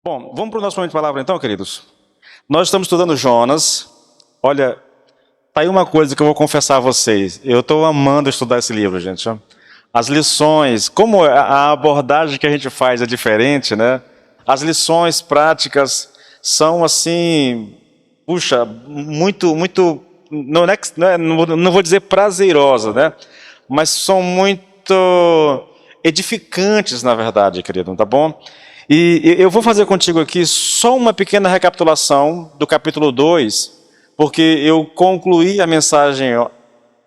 Bom, vamos para o nosso momento de palavra então, queridos? Nós estamos estudando Jonas. Olha, tá aí uma coisa que eu vou confessar a vocês. Eu estou amando estudar esse livro, gente. As lições, como a abordagem que a gente faz é diferente, né? As lições práticas são assim, puxa, muito, não vou dizer prazerosas, né? Mas são muito edificantes, na verdade, querido, tá bom? E eu vou fazer contigo aqui só uma pequena recapitulação do capítulo 2, porque eu concluí a mensagem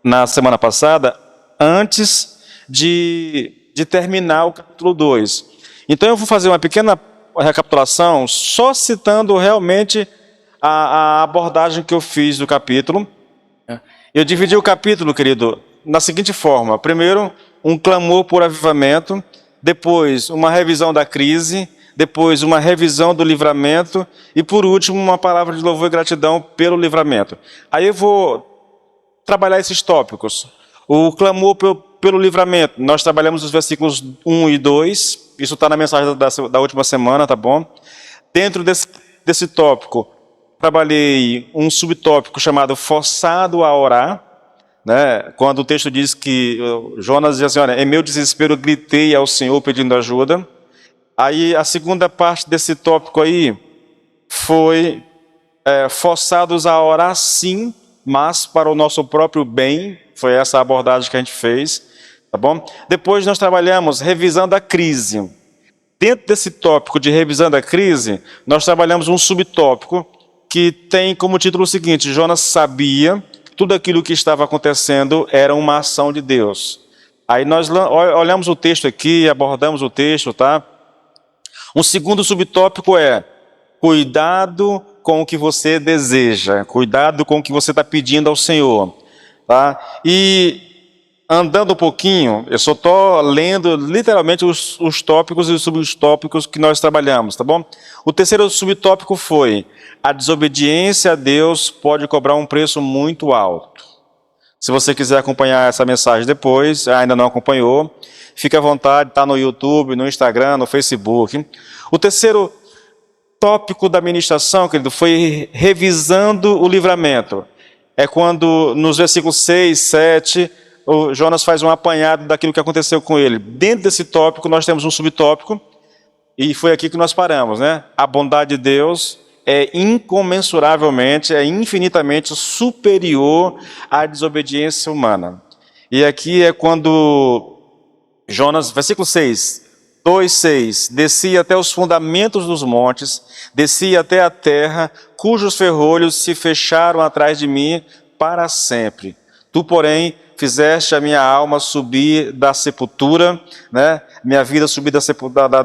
na semana passada antes de terminar o capítulo 2. Então eu vou fazer uma pequena recapitulação só citando realmente a abordagem que eu fiz do capítulo. Eu dividi o capítulo, querido, na seguinte forma. Primeiro, um clamor por avivamento. Depois, uma revisão da crise. Depois, uma revisão do livramento. E, por último, uma palavra de louvor e gratidão pelo livramento. Aí eu vou trabalhar esses tópicos. O clamor pelo livramento. Nós trabalhamos os versículos 1 e 2. Isso está na mensagem da última semana, tá bom? Dentro desse tópico, trabalhei um subtópico chamado forçado a orar. Né? Quando o texto diz que Jonas diz assim, olha, em meu desespero gritei ao Senhor pedindo ajuda. Aí a segunda parte desse tópico aí foi forçados a orar sim, mas para o nosso próprio bem. Foi essa a abordagem que a gente fez, tá bom? Depois nós trabalhamos revisando a crise. Dentro desse tópico de revisando a crise, nós trabalhamos um subtópico que tem como título o seguinte: Jonas sabia que tudo aquilo que estava acontecendo era uma ação de Deus. Aí nós olhamos o texto aqui, abordamos o texto, tá? Um segundo subtópico é cuidado com o que você deseja, cuidado com o que você está pedindo ao Senhor, tá? E andando um pouquinho, eu só estou lendo literalmente os tópicos e os subtópicos que nós trabalhamos, tá bom? O terceiro subtópico foi: a desobediência a Deus pode cobrar um preço muito alto. Se você quiser acompanhar essa mensagem depois, ainda não acompanhou, fique à vontade, está no YouTube, no Instagram, no Facebook. O terceiro tópico da ministração, querido, foi revisando o livramento. É quando, nos versículos 6, 7, o Jonas faz um apanhado daquilo que aconteceu com ele. Dentro desse tópico, nós temos um subtópico, e foi aqui que nós paramos, né? A bondade de Deus é incomensuravelmente, é infinitamente superior à desobediência humana. E aqui é quando Jonas, versículo 6, 2:6, descia até os fundamentos dos montes, descia até a terra, cujos ferrolhos se fecharam atrás de mim para sempre. Tu, porém, fizeste a minha alma subir da sepultura, né? Minha vida subir da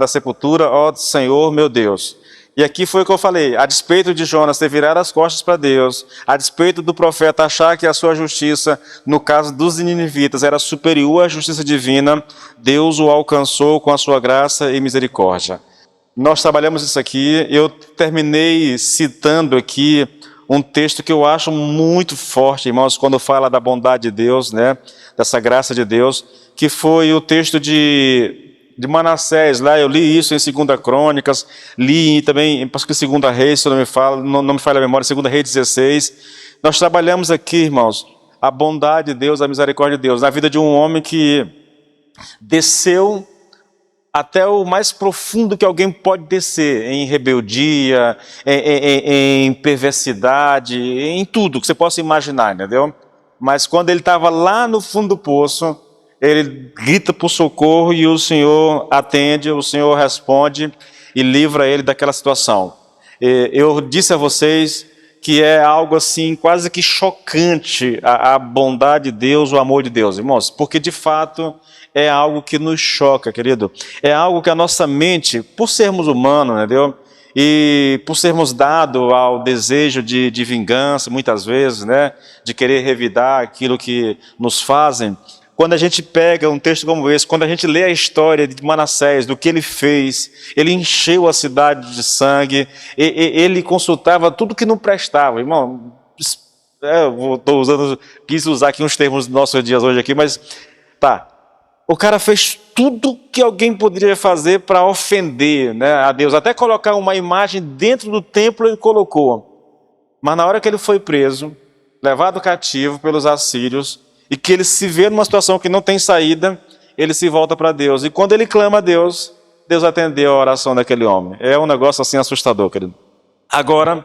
sepultura, ó Senhor, meu Deus. E aqui foi o que eu falei: a despeito de Jonas ter virado as costas para Deus, a despeito do profeta achar que a sua justiça, no caso dos ninivitas, era superior à justiça divina, Deus o alcançou com a sua graça e misericórdia. Nós trabalhamos isso aqui. Eu terminei citando aqui um texto que eu acho muito forte, irmãos, quando fala da bondade de Deus, né, dessa graça de Deus, que foi o texto de Manassés. Lá eu li isso em 2 Crônicas, li também, acho que 2 Reis, se não me falha a memória, 2 Reis 16. Nós trabalhamos aqui, irmãos, a bondade de Deus, a misericórdia de Deus, na vida de um homem que desceu até o mais profundo que alguém pode descer, em rebeldia, em perversidade, em tudo que você possa imaginar, entendeu? Mas quando ele estava lá no fundo do poço, ele grita por socorro e o Senhor atende, o Senhor responde e livra ele daquela situação. Eu disse a vocês que é algo assim quase que chocante a bondade de Deus, o amor de Deus, irmãos, porque de fato é algo que nos choca, querido. É algo que a nossa mente, por sermos humanos, entendeu? E por sermos dados ao desejo de vingança, muitas vezes, né? De querer revidar aquilo que nos fazem. Quando a gente pega um texto como esse, quando a gente lê a história de Manassés, do que ele fez, ele encheu a cidade de sangue, ele consultava tudo que não prestava. Irmão, quis usar aqui uns termos dos nossos dias hoje aqui, mas tá. O cara fez tudo que alguém poderia fazer para ofender, né, a Deus. Até colocar uma imagem dentro do templo ele colocou. Mas na hora que ele foi preso, levado cativo pelos assírios, e que ele se vê numa situação que não tem saída, ele se volta para Deus. E quando ele clama a Deus, Deus atendeu a oração daquele homem. É um negócio assim assustador, querido. Agora,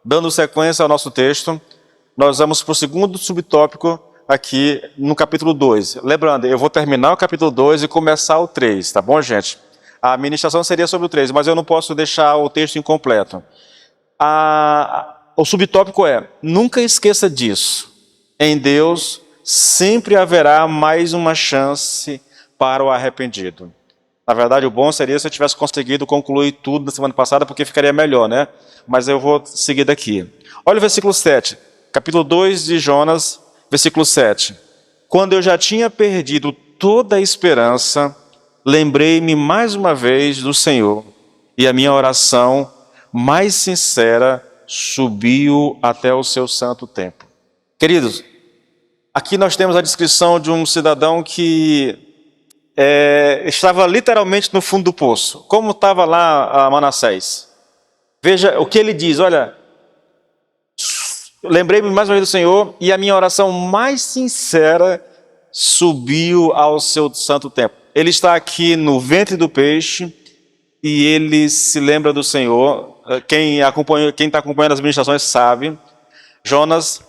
dando sequência ao nosso texto, nós vamos para o segundo subtópico aqui no capítulo 2. Lembrando, eu vou terminar o capítulo 2 e começar o 3, tá bom, gente? A ministração seria sobre o 3, mas eu não posso deixar o texto incompleto. O subtópico é: nunca esqueça disso. Em Deus sempre haverá mais uma chance para o arrependido. Na verdade, o bom seria se eu tivesse conseguido concluir tudo na semana passada, porque ficaria melhor, né? Mas eu vou seguir daqui. Olha o versículo 7, capítulo 2 de Jonas, versículo 7. Quando eu já tinha perdido toda a esperança, lembrei-me mais uma vez do Senhor, e a minha oração mais sincera subiu até o seu santo templo. Queridos, aqui nós temos a descrição de um cidadão que estava literalmente no fundo do poço. Como estava lá Manassés? Veja o que ele diz, olha: lembrei-me mais uma vez do Senhor, e a minha oração mais sincera subiu ao seu santo templo. Ele está aqui no ventre do peixe, e ele se lembra do Senhor. Quem está acompanhando as ministrações sabe. Jonas,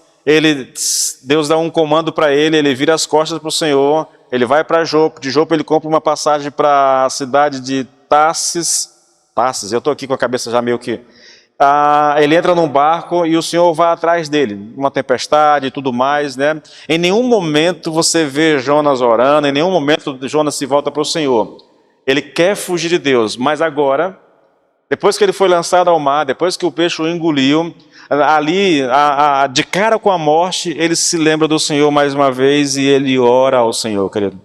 Deus dá um comando para ele, ele vira as costas para o Senhor, ele vai para Jope, de Jope ele compra uma passagem para a cidade de Tarsis, eu estou aqui com a cabeça já meio que... ele entra num barco e o Senhor vai atrás dele, uma tempestade e tudo mais, né? Em nenhum momento você vê Jonas orando, em nenhum momento Jonas se volta para o Senhor. Ele quer fugir de Deus, mas agora, depois que ele foi lançado ao mar, depois que o peixe o engoliu, ali, de cara com a morte, ele se lembra do Senhor mais uma vez e ele ora ao Senhor, querido.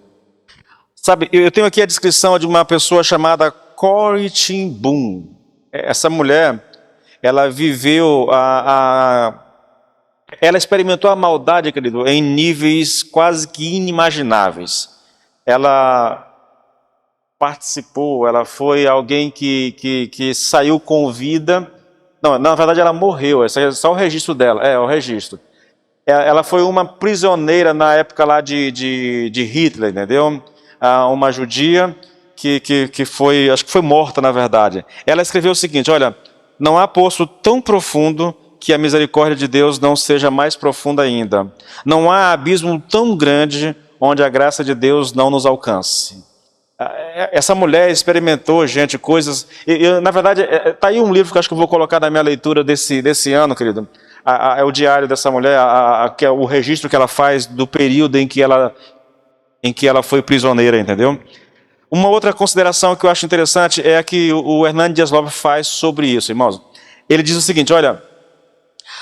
Sabe, eu tenho aqui a descrição de uma pessoa chamada Corrie ten Boom. Essa mulher, ela viveu, ela experimentou a maldade, querido, em níveis quase que inimagináveis. Ela participou, ela foi alguém que saiu com vida. Não, na verdade ela morreu, esse é só o registro dela, o registro. Ela foi uma prisioneira na época lá de Hitler, entendeu? Uma judia que foi, acho que foi morta na verdade. Ela escreveu o seguinte, olha: não há poço tão profundo que a misericórdia de Deus não seja mais profunda ainda. Não há abismo tão grande onde a graça de Deus não nos alcance. Essa mulher experimentou, gente, coisas... na verdade, está aí um livro que eu acho que eu vou colocar na minha leitura desse ano, querido. É o diário dessa mulher, que é o registro que ela faz do período em que ela foi prisioneira, entendeu? Uma outra consideração que eu acho interessante é a que o Hernando Dias Lopes faz sobre isso, irmãos. Ele diz o seguinte, olha: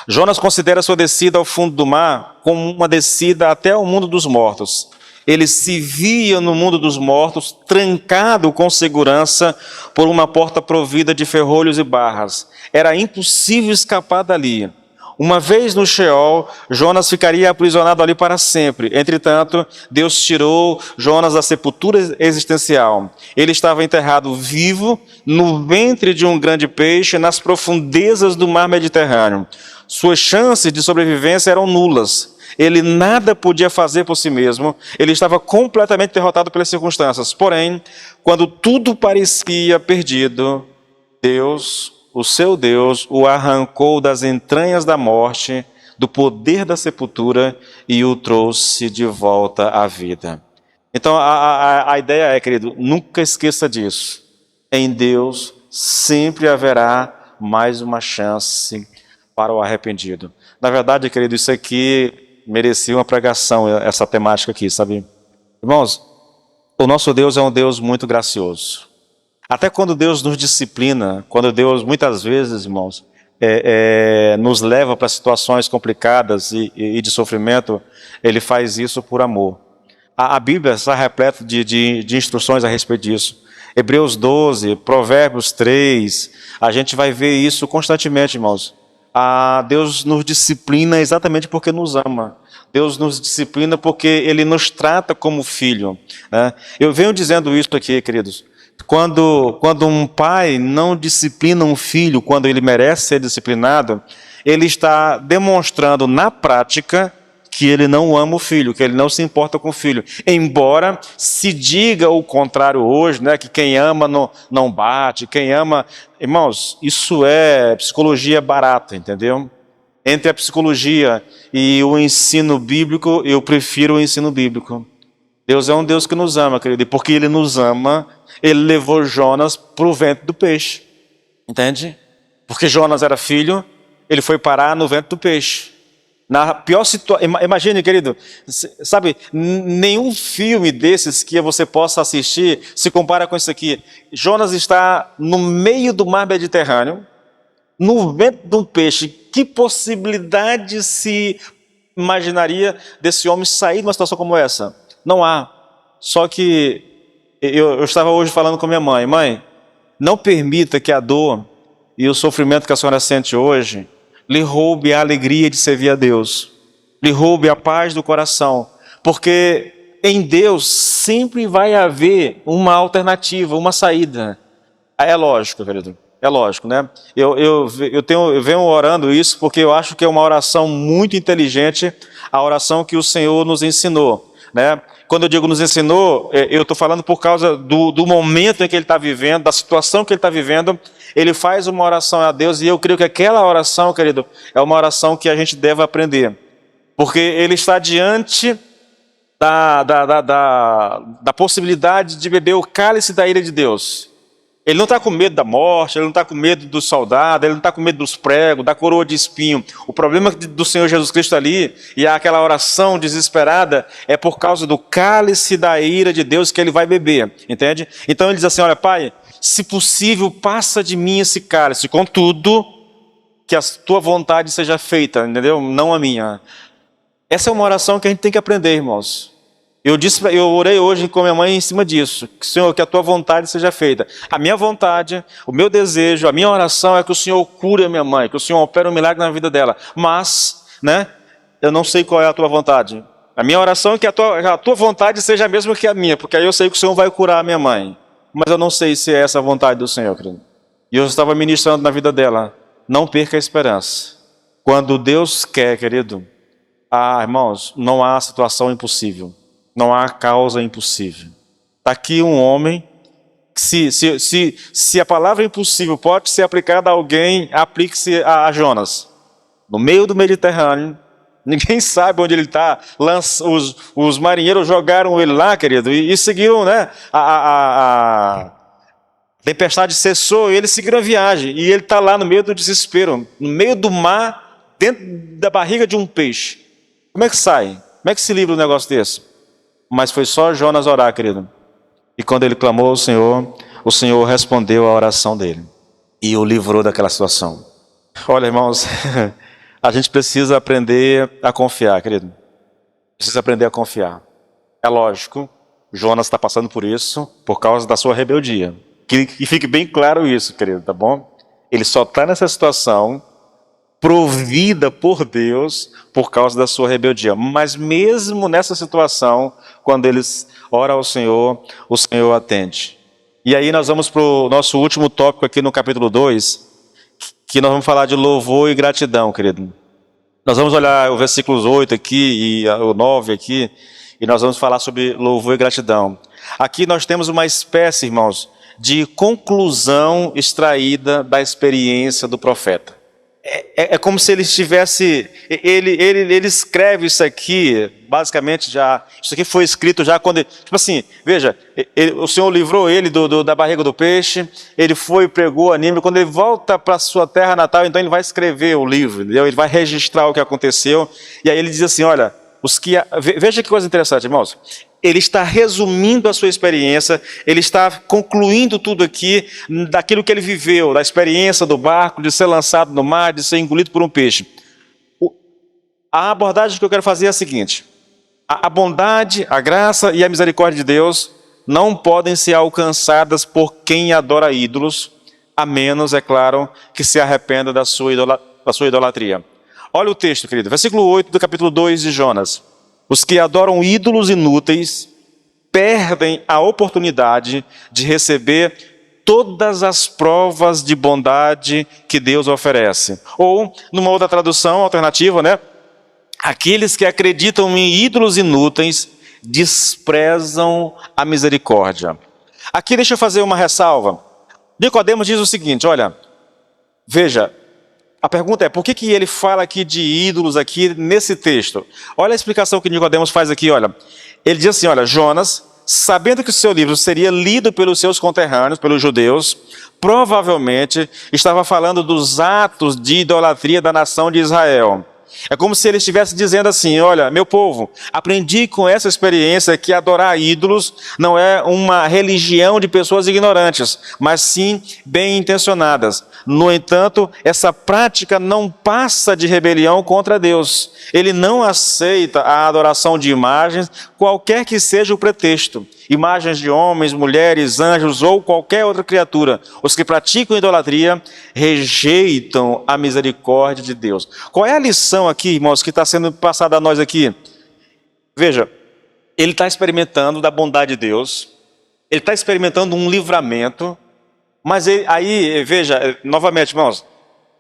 Jonas considera sua descida ao fundo do mar como uma descida até o mundo dos mortos. Ele se via no mundo dos mortos, trancado com segurança por uma porta provida de ferrolhos e barras. Era impossível escapar dali. Uma vez no Sheol, Jonas ficaria aprisionado ali para sempre. Entretanto, Deus tirou Jonas da sepultura existencial. Ele estava enterrado vivo no ventre de um grande peixe nas profundezas do mar Mediterrâneo. Suas chances de sobrevivência eram nulas. Ele nada podia fazer por si mesmo, ele estava completamente derrotado pelas circunstâncias. Porém, quando tudo parecia perdido, Deus, o seu Deus, o arrancou das entranhas da morte, do poder da sepultura e o trouxe de volta à vida. Então a ideia é, querido, nunca esqueça disso. Em Deus sempre haverá mais uma chance para o arrependido. Na verdade, querido, isso aqui merecia uma pregação, essa temática aqui, sabe? Irmãos, o nosso Deus é um Deus muito gracioso. Até quando Deus nos disciplina, quando Deus, muitas vezes, irmãos, nos leva para situações complicadas e de sofrimento, Ele faz isso por amor. A Bíblia está repleta de instruções a respeito disso. Hebreus 12, Provérbios 3, a gente vai ver isso constantemente, irmãos. Deus nos disciplina exatamente porque nos ama. Deus nos disciplina porque Ele nos trata como filho, né? Eu venho dizendo isso aqui, queridos. Quando um pai não disciplina um filho quando ele merece ser disciplinado, ele está demonstrando na prática que ele não ama o filho, que ele não se importa com o filho. Embora se diga o contrário hoje, né, que quem ama não bate, quem ama... Irmãos, isso é psicologia barata, entendeu? Entre a psicologia e o ensino bíblico, eu prefiro o ensino bíblico. Deus é um Deus que nos ama, querido, e porque Ele nos ama, Ele levou Jonas para o ventre do peixe, entende? Porque Jonas era filho, ele foi parar no ventre do peixe. Na pior situação, imagine, querido, sabe, nenhum filme desses que você possa assistir se compara com isso aqui. Jonas está no meio do mar Mediterrâneo, no ventre de um peixe. Que possibilidade se imaginaria desse homem sair de uma situação como essa? Não há. Só que eu estava hoje falando com minha mãe. Mãe, não permita que a dor e o sofrimento que a senhora sente hoje lhe roube a alegria de servir a Deus, lhe roube a paz do coração, porque em Deus sempre vai haver uma alternativa, uma saída. É lógico, querido, é lógico, né? Eu venho orando isso porque eu acho que é uma oração muito inteligente, a oração que o Senhor nos ensinou, né? Quando eu digo nos ensinou, eu estou falando por causa do momento em que ele está vivendo, da situação que ele está vivendo. Ele faz uma oração a Deus e eu creio que aquela oração, querido, é uma oração que a gente deve aprender. Porque ele está diante da possibilidade de beber o cálice da ira de Deus. Ele não está com medo da morte, ele não está com medo do soldado, ele não está com medo dos pregos, da coroa de espinho. O problema do Senhor Jesus Cristo ali, e aquela oração desesperada, é por causa do cálice da ira de Deus que ele vai beber, entende? Então ele diz assim, olha, Pai, se possível, passa de mim esse cálice, contudo, que a tua vontade seja feita, entendeu? Não a minha. Essa é uma oração que a gente tem que aprender, irmãos. Eu orei hoje com minha mãe em cima disso. Senhor, que a tua vontade seja feita. A minha vontade, o meu desejo, a minha oração é que o Senhor cure a minha mãe, que o Senhor opere um milagre na vida dela. Mas, né, eu não sei qual é a tua vontade. A minha oração é que a tua vontade seja a mesma que a minha, porque aí eu sei que o Senhor vai curar a minha mãe. Mas eu não sei se é essa a vontade do Senhor, querido. E eu estava ministrando na vida dela. Não perca a esperança. Quando Deus quer, querido, irmãos, não há situação impossível. Não há causa impossível. Está aqui um homem, se a palavra impossível pode ser aplicada a alguém, aplique-se a Jonas. No meio do Mediterrâneo, ninguém sabe onde ele está. Os marinheiros jogaram ele lá, querido, e seguiram, né? A tempestade cessou e eles seguiram a viagem. E ele está lá no meio do desespero, no meio do mar, dentro da barriga de um peixe. Como é que sai? Como é que se livra um negócio desse? Mas foi só Jonas orar, querido. E quando ele clamou ao Senhor, o Senhor respondeu à oração dele. E o livrou daquela situação. Olha, irmãos, a gente precisa aprender a confiar, querido. Precisa aprender a confiar. É lógico, Jonas está passando por isso por causa da sua rebeldia. Que fique bem claro isso, querido, tá bom? Ele só está nessa situação provida por Deus por causa da sua rebeldia. Mas mesmo nessa situação, quando eles oram ao Senhor, o Senhor atende. E aí nós vamos para o nosso último tópico aqui no capítulo 2, que nós vamos falar de louvor e gratidão, querido. Nós vamos olhar o versículos 8 aqui e o 9 aqui, e nós vamos falar sobre louvor e gratidão. Aqui nós temos uma espécie, irmãos, de conclusão extraída da experiência do profeta. É como se ele estivesse, ele escreve isso aqui, basicamente já, isso aqui foi escrito já quando, tipo assim, veja, o Senhor livrou ele da barriga do peixe, ele foi e pregou a Nínive, quando ele volta para a sua terra natal, então ele vai escrever o livro, entendeu? Ele vai registrar o que aconteceu, e aí ele diz assim, olha, veja que coisa interessante, irmãos. Ele está resumindo a sua experiência, ele está concluindo tudo aqui daquilo que ele viveu, da experiência do barco, de ser lançado no mar, de ser engolido por um peixe. A abordagem que eu quero fazer é a seguinte: a bondade, a graça e a misericórdia de Deus não podem ser alcançadas por quem adora ídolos, a menos, é claro, que se arrependa da sua da sua idolatria. Olha o texto, querido, versículo 8 do capítulo 2 de Jonas. Os que adoram ídolos inúteis perdem a oportunidade de receber todas as provas de bondade que Deus oferece. Ou, numa outra tradução alternativa, né? Aqueles que acreditam em ídolos inúteis desprezam a misericórdia. Aqui deixa eu fazer uma ressalva. Nicodemos diz o seguinte, olha, veja, a pergunta é, por que ele fala aqui de ídolos aqui nesse texto? Olha a explicação que Nicodemos faz aqui, olha. Ele diz assim, olha, Jonas, sabendo que o seu livro seria lido pelos seus conterrâneos, pelos judeus, provavelmente estava falando dos atos de idolatria da nação de Israel. É como se ele estivesse dizendo assim, olha, meu povo, aprendi com essa experiência que adorar ídolos não é uma religião de pessoas ignorantes, mas sim bem intencionadas. No entanto, essa prática não passa de rebelião contra Deus. Ele não aceita a adoração de imagens, qualquer que seja o pretexto. Imagens de homens, mulheres, anjos ou qualquer outra criatura. Os que praticam idolatria rejeitam a misericórdia de Deus. Qual é a lição aqui, irmãos, que está sendo passada a nós aqui? Veja, ele está experimentando da bondade de Deus, ele está experimentando um livramento, mas aí, veja, novamente, irmãos,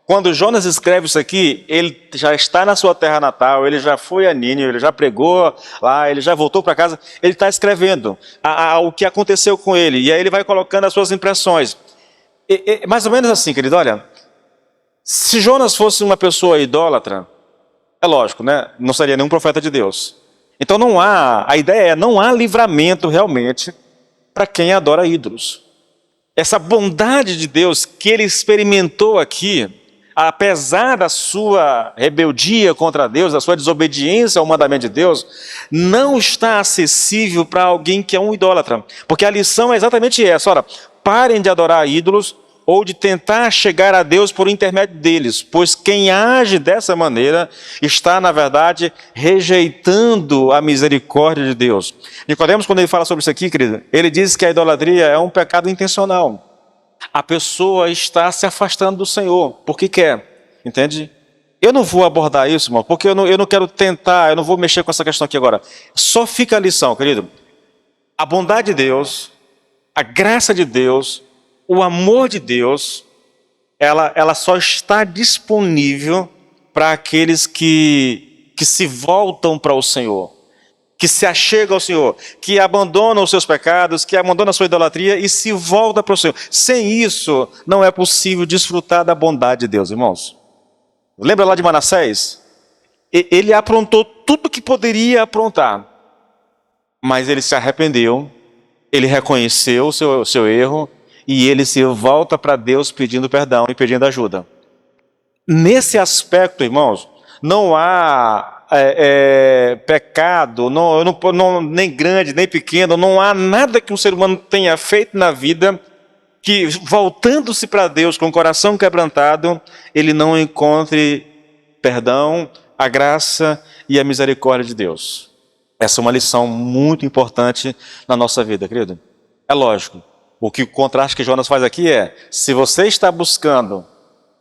quando Jonas escreve isso aqui, ele já está na sua terra natal, ele já foi a Nínive, ele já pregou lá, ele já voltou para casa, ele está escrevendo o que aconteceu com ele, e aí ele vai colocando as suas impressões. Mais ou menos assim, querido, olha, se Jonas fosse uma pessoa idólatra, é lógico, né? Não seria nenhum profeta de Deus. Então a ideia é, não há livramento realmente para quem adora ídolos. Essa bondade de Deus que ele experimentou aqui, apesar da sua rebeldia contra Deus, da sua desobediência ao mandamento de Deus, não está acessível para alguém que é um idólatra. Porque a lição é exatamente essa, olha, parem de adorar ídolos ou de tentar chegar a Deus por intermédio deles, pois quem age dessa maneira está, na verdade, rejeitando a misericórdia de Deus. Nicodemos, quando ele fala sobre isso aqui, querido, ele diz que a idolatria é um pecado intencional. A pessoa está se afastando do Senhor, porque quer, entende? Eu não vou abordar isso, irmão, porque eu não quero tentar, eu não vou mexer com essa questão aqui agora. Só fica a lição, querido. A bondade de Deus, a graça de Deus, o amor de Deus, ela só está disponível para aqueles que se voltam para o Senhor, que se achegam ao Senhor, que abandonam os seus pecados, que abandonam a sua idolatria e se voltam para o Senhor. Sem isso, não é possível desfrutar da bondade de Deus, irmãos. Lembra lá de Manassés? Ele aprontou tudo que poderia aprontar, mas ele se arrependeu, ele reconheceu o seu erro, e ele se volta para Deus pedindo perdão e pedindo ajuda. Nesse aspecto, irmãos, não há pecado, nem grande, nem pequeno, não há nada que um ser humano tenha feito na vida que, voltando-se para Deus com o coração quebrantado, ele não encontre perdão, a graça e a misericórdia de Deus. Essa é uma lição muito importante na nossa vida, querido. É lógico. O contraste que Jonas faz aqui é, se você está buscando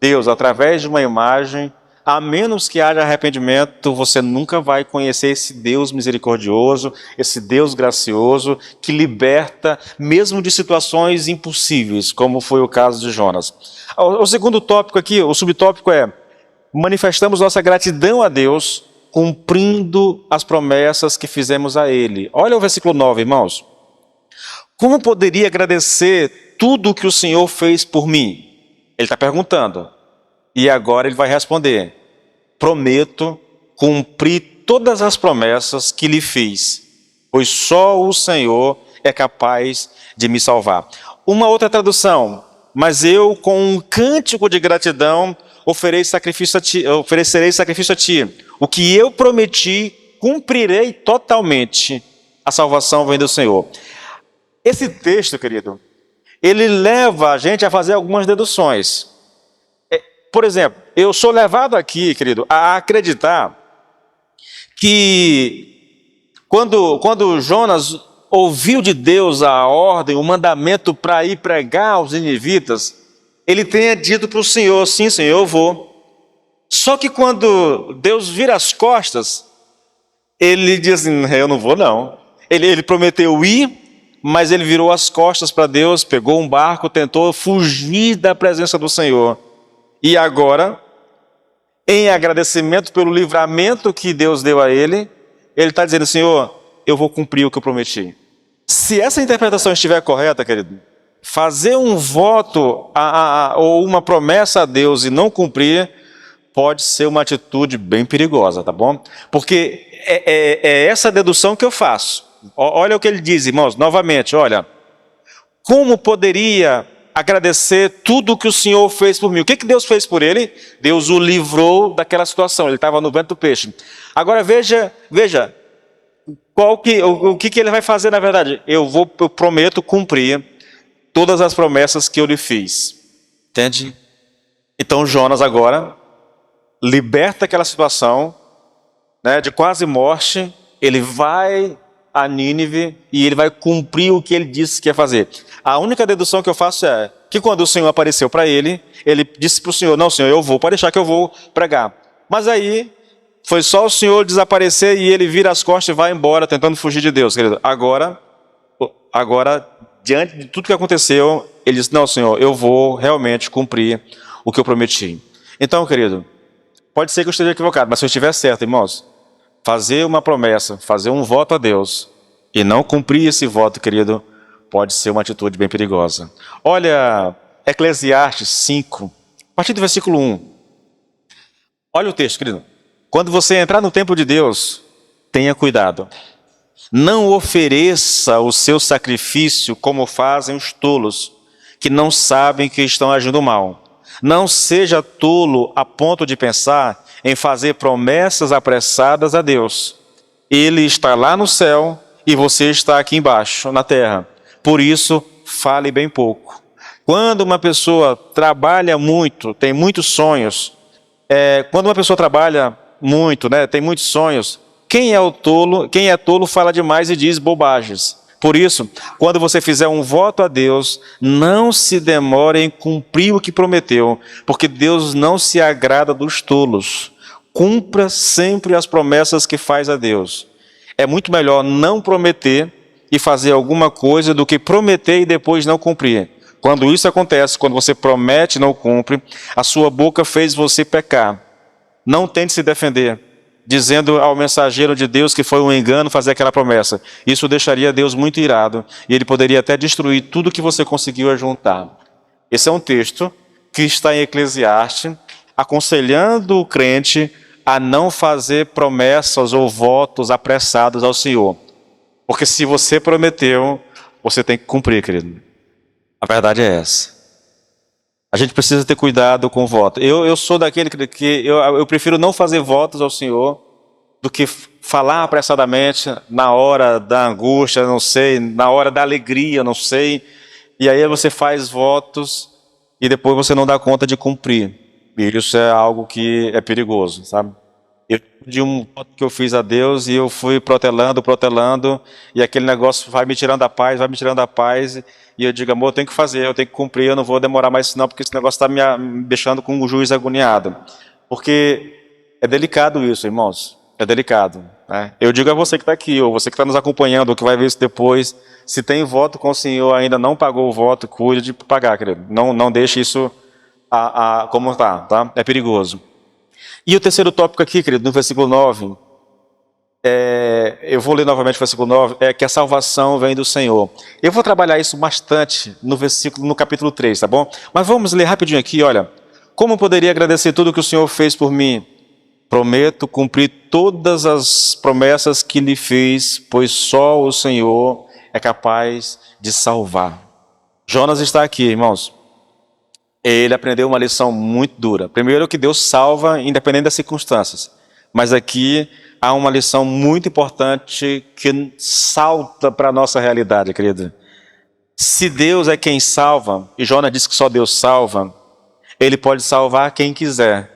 Deus através de uma imagem, a menos que haja arrependimento, você nunca vai conhecer esse Deus misericordioso, esse Deus gracioso, que liberta mesmo de situações impossíveis, como foi o caso de Jonas. O segundo tópico aqui, o subtópico é, manifestamos nossa gratidão a Deus, cumprindo as promessas que fizemos a Ele. Olha o versículo 9, irmãos. Como poderia agradecer tudo o que o Senhor fez por mim? Ele está perguntando. E agora ele vai responder. Prometo cumprir todas as promessas que lhe fiz, pois só o Senhor é capaz de me salvar. Uma outra tradução. Mas eu, com um cântico de gratidão, oferecerei sacrifício a ti. O que eu prometi, cumprirei totalmente. A salvação vem do Senhor. Esse texto, querido, ele leva a gente a fazer algumas deduções. Por exemplo, eu sou levado aqui, querido, a acreditar que quando Jonas ouviu de Deus a ordem, o mandamento para ir pregar aos ninivitas, ele tenha dito para o Senhor, sim, Senhor, eu vou. Só que quando Deus vira as costas, ele diz assim, eu não vou não. Ele prometeu ir, mas ele virou as costas para Deus, pegou um barco, tentou fugir da presença do Senhor. E agora, em agradecimento pelo livramento que Deus deu a ele está dizendo, Senhor, eu vou cumprir o que eu prometi. Se essa interpretação estiver correta, querido, fazer um voto ou uma promessa a Deus e não cumprir, pode ser uma atitude bem perigosa, tá bom? Porque é essa dedução que eu faço. Olha o que ele diz, irmãos, novamente, olha. Como poderia agradecer tudo que o Senhor fez por mim? O que Deus fez por ele? Deus o livrou daquela situação, ele estava no ventre do peixe. Agora veja, o que ele vai fazer na verdade? Eu prometo cumprir todas as promessas que eu lhe fiz. Entende? Então Jonas agora liberta aquela situação, né, de quase morte, ele vai a Nínive e ele vai cumprir o que ele disse que ia fazer. A única dedução que eu faço é que quando o Senhor apareceu para ele disse para o Senhor, não Senhor, eu vou, pode deixar que eu vou pregar. Mas aí foi só o Senhor desaparecer e ele vira as costas e vai embora tentando fugir de Deus, querido. Agora, diante de tudo que aconteceu, ele disse, não Senhor, eu vou realmente cumprir o que eu prometi. Então, querido, pode ser que eu esteja equivocado, mas se eu estiver certo, irmãos, fazer uma promessa, fazer um voto a Deus e não cumprir esse voto, querido, pode ser uma atitude bem perigosa. Olha, Eclesiastes 5, a partir do versículo 1. Olha o texto, querido. Quando você entrar no templo de Deus, tenha cuidado. Não ofereça o seu sacrifício como fazem os tolos, que não sabem que estão agindo mal. Não seja tolo a ponto de pensar em fazer promessas apressadas a Deus. Ele está lá no céu e você está aqui embaixo, na terra. Por isso, fale bem pouco. Quando uma pessoa trabalha muito, tem muitos sonhos, quando uma pessoa trabalha muito, né, tem muitos sonhos, quem é tolo fala demais e diz bobagens. Por isso, quando você fizer um voto a Deus, não se demore em cumprir o que prometeu, porque Deus não se agrada dos tolos. Cumpra sempre as promessas que faz a Deus. É muito melhor não prometer e fazer alguma coisa do que prometer e depois não cumprir. Quando isso acontece, quando você promete e não cumpre, a sua boca fez você pecar. Não tente se defender, dizendo ao mensageiro de Deus que foi um engano fazer aquela promessa. Isso deixaria Deus muito irado e ele poderia até destruir tudo que você conseguiu ajuntar. Esse é um texto que está em Eclesiastes, aconselhando o crente a não fazer promessas ou votos apressados ao Senhor. Porque se você prometeu, você tem que cumprir, querido. A verdade é essa. A gente precisa ter cuidado com o voto. Eu sou daquele que eu prefiro não fazer votos ao Senhor do que falar apressadamente na hora da angústia, não sei, na hora da alegria, não sei. E aí você faz votos e depois você não dá conta de cumprir. E isso é algo que é perigoso, sabe? De um voto que eu fiz a Deus e eu fui protelando, e aquele negócio vai me tirando a paz, e eu digo, amor, eu tenho que fazer, eu tenho que cumprir, eu não vou demorar mais não, porque esse negócio está me deixando com o juiz agoniado. Porque é delicado isso, irmãos, é delicado. Né? Eu digo a você que está aqui, ou você que está nos acompanhando, ou que vai ver isso depois, se tem voto com o Senhor, ainda não pagou o voto, cuide de pagar, querido. Não deixe isso como está, tá? É perigoso. E o terceiro tópico aqui, querido, no versículo 9, eu vou ler novamente o versículo 9, é que a salvação vem do Senhor. Eu vou trabalhar isso bastante no capítulo 3, tá bom? Mas vamos ler rapidinho aqui, olha. Como poderia agradecer tudo que o Senhor fez por mim? Prometo cumprir todas as promessas que lhe fiz, pois só o Senhor é capaz de salvar. Jonas está aqui, irmãos. Ele aprendeu uma lição muito dura. Primeiro que Deus salva independente das circunstâncias. Mas aqui há uma lição muito importante que salta para a nossa realidade, querida. Se Deus é quem salva, e Jonas disse que só Deus salva, Ele pode salvar quem quiser.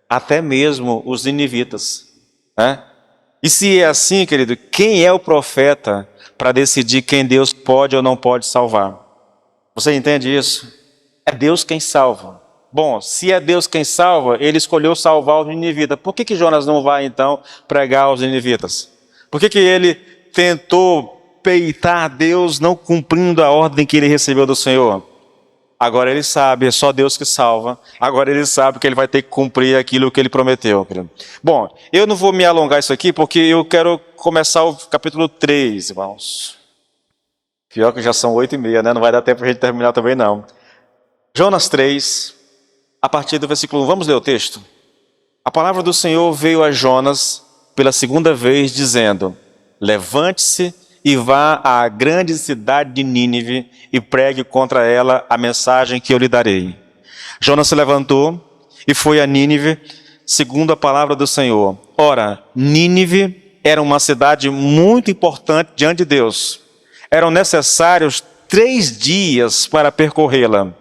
Até mesmo os ninivitas. Né? E se é assim, querido, quem é o profeta para decidir quem Deus pode ou não pode salvar? Você entende isso? É Deus quem salva. Bom, se é Deus quem salva, ele escolheu salvar os ninivitas. Por que Jonas não vai, então, pregar aos ninivitas? Por que ele tentou peitar Deus, não cumprindo a ordem que ele recebeu do Senhor? Agora ele sabe, é só Deus que salva. Agora ele sabe que ele vai ter que cumprir aquilo que ele prometeu. Bom, eu não vou me alongar isso aqui, porque eu quero começar o capítulo 3, irmãos. Pior que já são 8h30, né? Não vai dar tempo para a gente terminar também, não. Jonas 3, a partir do versículo 1. Vamos ler o texto? A palavra do Senhor veio a Jonas pela segunda vez, dizendo: levante-se e vá à grande cidade de Nínive e pregue contra ela a mensagem que eu lhe darei. Jonas se levantou e foi a Nínive, segundo a palavra do Senhor. Ora, Nínive era uma cidade muito importante diante de Deus. Eram necessários 3 dias para percorrê-la.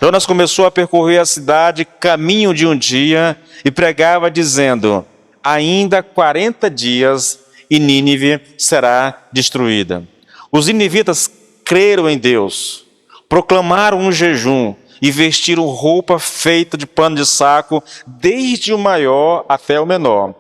Jonas começou a percorrer a cidade caminho de um dia e pregava dizendo: ainda 40 dias e Nínive será destruída. Os ninivitas creram em Deus, proclamaram um jejum e vestiram roupa feita de pano de saco, desde o maior até o menor.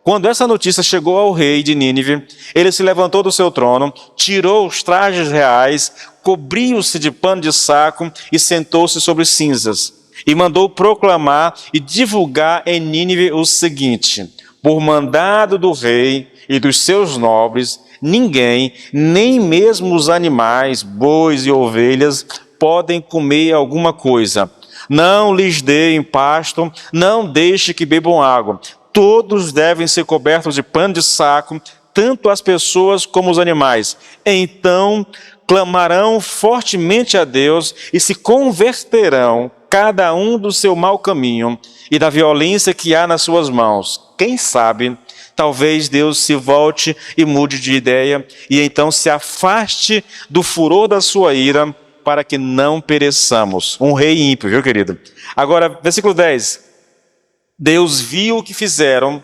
Quando essa notícia chegou ao rei de Nínive, ele se levantou do seu trono, tirou os trajes reais, cobriu-se de pano de saco e sentou-se sobre cinzas. E mandou proclamar e divulgar em Nínive o seguinte: por mandado do rei e dos seus nobres, ninguém, nem mesmo os animais, bois e ovelhas, podem comer alguma coisa. Não lhes deem pasto, não deixe que bebam água. Todos devem ser cobertos de pano de saco, tanto as pessoas como os animais. Então clamarão fortemente a Deus e se converterão, cada um do seu mau caminho e da violência que há nas suas mãos. Quem sabe, talvez Deus se volte e mude de ideia e então se afaste do furor da sua ira, para que não pereçamos. Um rei ímpio, viu, querido? Agora, versículo 10. Deus viu o que fizeram,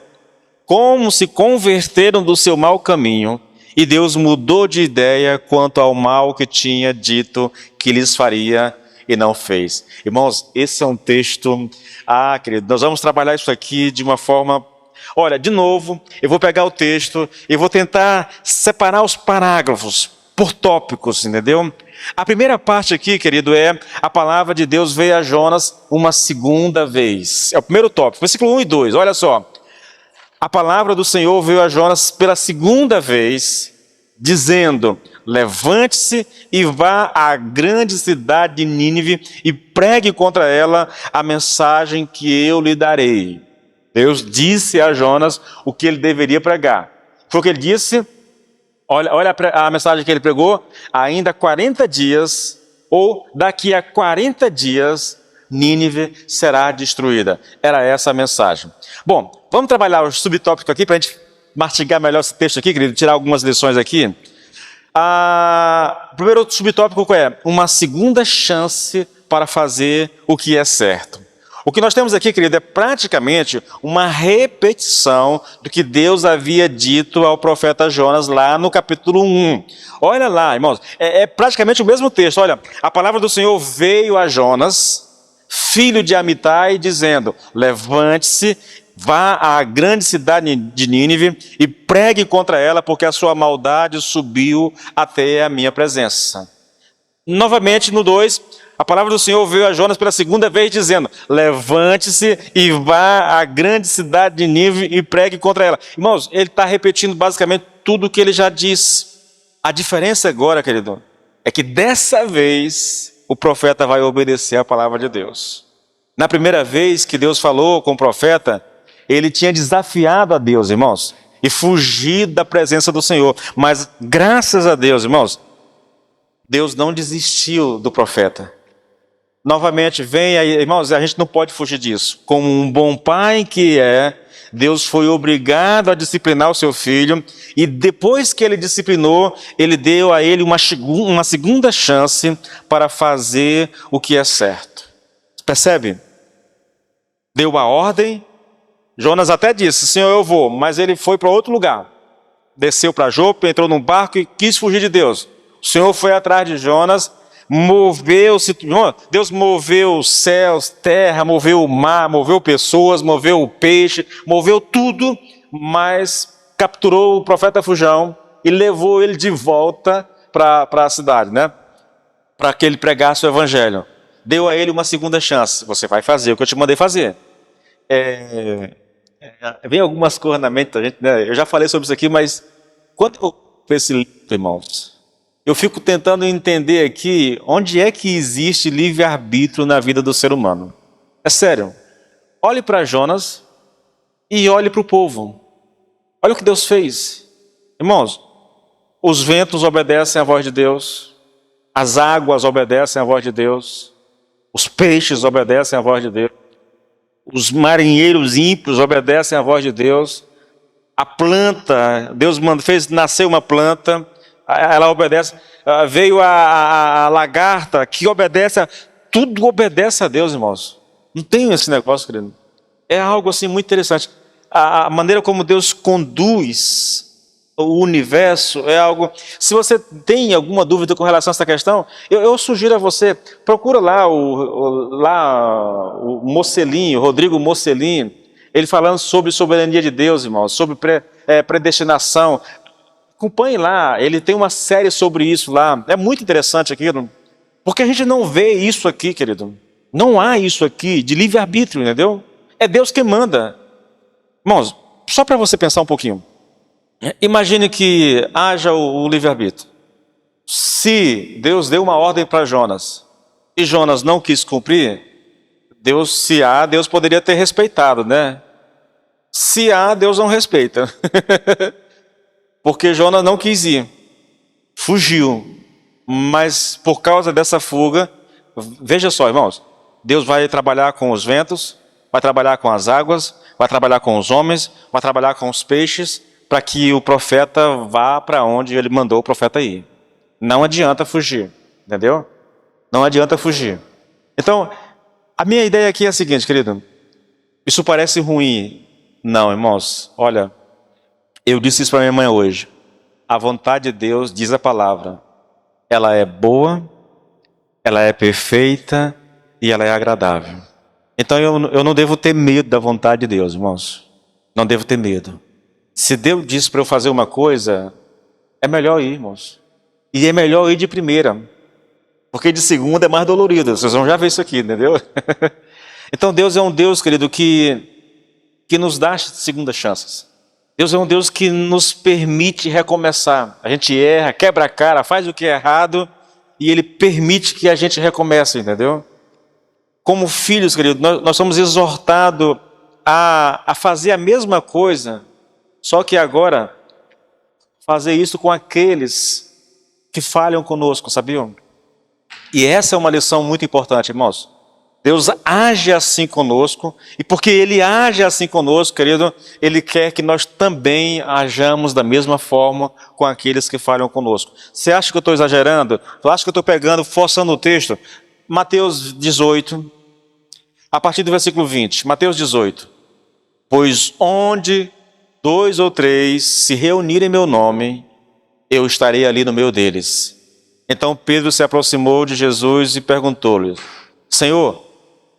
como se converteram do seu mau caminho, e Deus mudou de ideia quanto ao mal que tinha dito que lhes faria e não fez. Irmãos, esse é um texto... querido, nós vamos trabalhar isso aqui de uma forma... Olha, de novo, eu vou pegar o texto e vou tentar separar os parágrafos por tópicos, entendeu? A primeira parte aqui, querido, é a palavra de Deus veio a Jonas uma segunda vez. É o primeiro tópico, versículo 1 e 2, olha só. A palavra do Senhor veio a Jonas pela segunda vez, dizendo: levante-se e vá à grande cidade de Nínive e pregue contra ela a mensagem que eu lhe darei. Deus disse a Jonas o que ele deveria pregar. Foi o que ele disse. Olha a mensagem que ele pregou. Ainda 40 dias, ou daqui a 40 dias, Nínive será destruída. Era essa a mensagem. Bom, vamos trabalhar o subtópico aqui para a gente mastigar melhor esse texto aqui, querido, tirar algumas lições aqui. O primeiro subtópico é uma segunda chance para fazer o que é certo. O que nós temos aqui, querido, é praticamente uma repetição do que Deus havia dito ao profeta Jonas lá no capítulo 1. Olha lá, irmãos, é praticamente o mesmo texto. Olha, a palavra do Senhor veio a Jonas, filho de Amitai, dizendo: levante-se, vá à grande cidade de Nínive e pregue contra ela, porque a sua maldade subiu até a minha presença. Novamente, no 2... a palavra do Senhor veio a Jonas pela segunda vez, dizendo: levante-se e vá à grande cidade de Nínive e pregue contra ela. Irmãos, ele está repetindo basicamente tudo o que ele já disse. A diferença agora, querido, é que dessa vez o profeta vai obedecer a palavra de Deus. Na primeira vez que Deus falou com o profeta, ele tinha desafiado a Deus, irmãos, e fugido da presença do Senhor. Mas graças a Deus, irmãos, Deus não desistiu do profeta. Novamente, vem aí, irmãos, a gente não pode fugir disso. Como um bom pai que é, Deus foi obrigado a disciplinar o seu filho, e depois que ele disciplinou, ele deu a ele uma segunda chance para fazer o que é certo. Percebe? Deu a ordem, Jonas até disse: Senhor, eu vou, mas ele foi para outro lugar. Desceu para Jope, entrou num barco e quis fugir de Deus. O Senhor foi atrás de Jonas, moveu-se, Deus moveu os céus, terra, moveu o mar, moveu pessoas, moveu o peixe, moveu tudo, mas capturou o profeta Fujão e levou ele de volta para a cidade, né? Para que ele pregasse o evangelho. Deu a ele uma segunda chance. Você vai fazer o que eu te mandei fazer. Vem algumas coisas na mente da gente, né? Eu já falei sobre isso aqui, mas quando eu vejo esse livro, irmãos, eu fico tentando entender aqui onde é que existe livre-arbítrio na vida do ser humano. É sério. Olhe para Jonas e olhe para o povo. Olha o que Deus fez. Irmãos, os ventos obedecem à voz de Deus, as águas obedecem à voz de Deus, os peixes obedecem à voz de Deus, os marinheiros ímpios obedecem à voz de Deus, a planta, Deus fez nascer uma planta, ela obedece, veio a lagarta que obedece, tudo obedece a Deus, irmãos. Não tem esse negócio, querido. É algo assim muito interessante. A maneira como Deus conduz o universo é algo... Se você tem alguma dúvida com relação a essa questão, eu sugiro a você, procura lá o Mocelin, o Rodrigo Mocelin, ele falando sobre soberania de Deus, irmãos, sobre predestinação. Acompanhe lá, ele tem uma série sobre isso lá. É muito interessante aquilo, porque a gente não vê isso aqui, querido. Não há isso aqui de livre-arbítrio, entendeu? É Deus que manda. Irmãos, só para você pensar um pouquinho. Imagine que haja o livre-arbítrio. Se Deus deu uma ordem para Jonas e Jonas não quis cumprir, Deus poderia ter respeitado, né? Se há, Deus não respeita. Porque Jonas não quis ir, fugiu. Mas por causa dessa fuga, veja só, irmãos, Deus vai trabalhar com os ventos, vai trabalhar com as águas, vai trabalhar com os homens, vai trabalhar com os peixes, para que o profeta vá para onde ele mandou o profeta ir. Não adianta fugir, entendeu? Não adianta fugir. Então, a minha ideia aqui é a seguinte, querido. Isso parece ruim. Não, irmãos, olha, eu disse isso para minha mãe hoje. A vontade de Deus, diz a palavra, ela é boa, ela é perfeita e ela é agradável. Então eu não devo ter medo da vontade de Deus, irmãos. Não devo ter medo. Se Deus disse para eu fazer uma coisa, é melhor ir, irmãos. E é melhor ir de primeira. Porque de segunda é mais dolorido. Vocês vão já ver isso aqui, entendeu? Então Deus é um Deus, querido, que nos dá segundas chances. Deus é um Deus que nos permite recomeçar. A gente erra, quebra a cara, faz o que é errado e Ele permite que a gente recomece, entendeu? Como filhos, querido, nós somos exortados a fazer a mesma coisa, só que agora fazer isso com aqueles que falham conosco, sabiam? E essa é uma lição muito importante, irmãos. Deus age assim conosco, e porque Ele age assim conosco, querido, Ele quer que nós também hajamos da mesma forma com aqueles que falham conosco. Você acha que eu estou exagerando? Você acha que eu estou forçando o texto? Mateus 18, a partir do versículo 20, Mateus 18. Pois onde 2 ou 3 se reunirem em meu nome, eu estarei ali no meio deles. Então Pedro se aproximou de Jesus e perguntou-lhe, Senhor,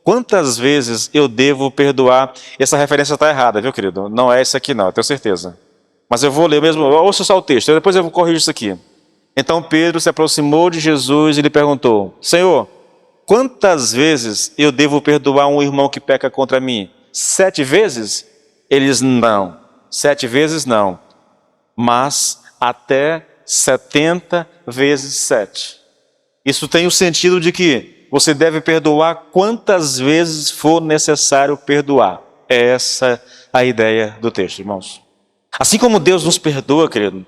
quantas vezes eu devo perdoar? Essa referência está errada, viu, querido? Não é essa aqui não, eu tenho certeza. Mas eu vou ler mesmo, ouça só o texto, depois eu vou corrigir isso aqui. Então Pedro se aproximou de Jesus e lhe perguntou, Senhor, quantas vezes eu devo perdoar um irmão que peca contra mim? 7 vezes? Eles não. 7 vezes não. Mas até 70 vezes 7. Isso tem o sentido de que você deve perdoar quantas vezes for necessário perdoar. É essa a ideia do texto, irmãos. Assim como Deus nos perdoa, querido,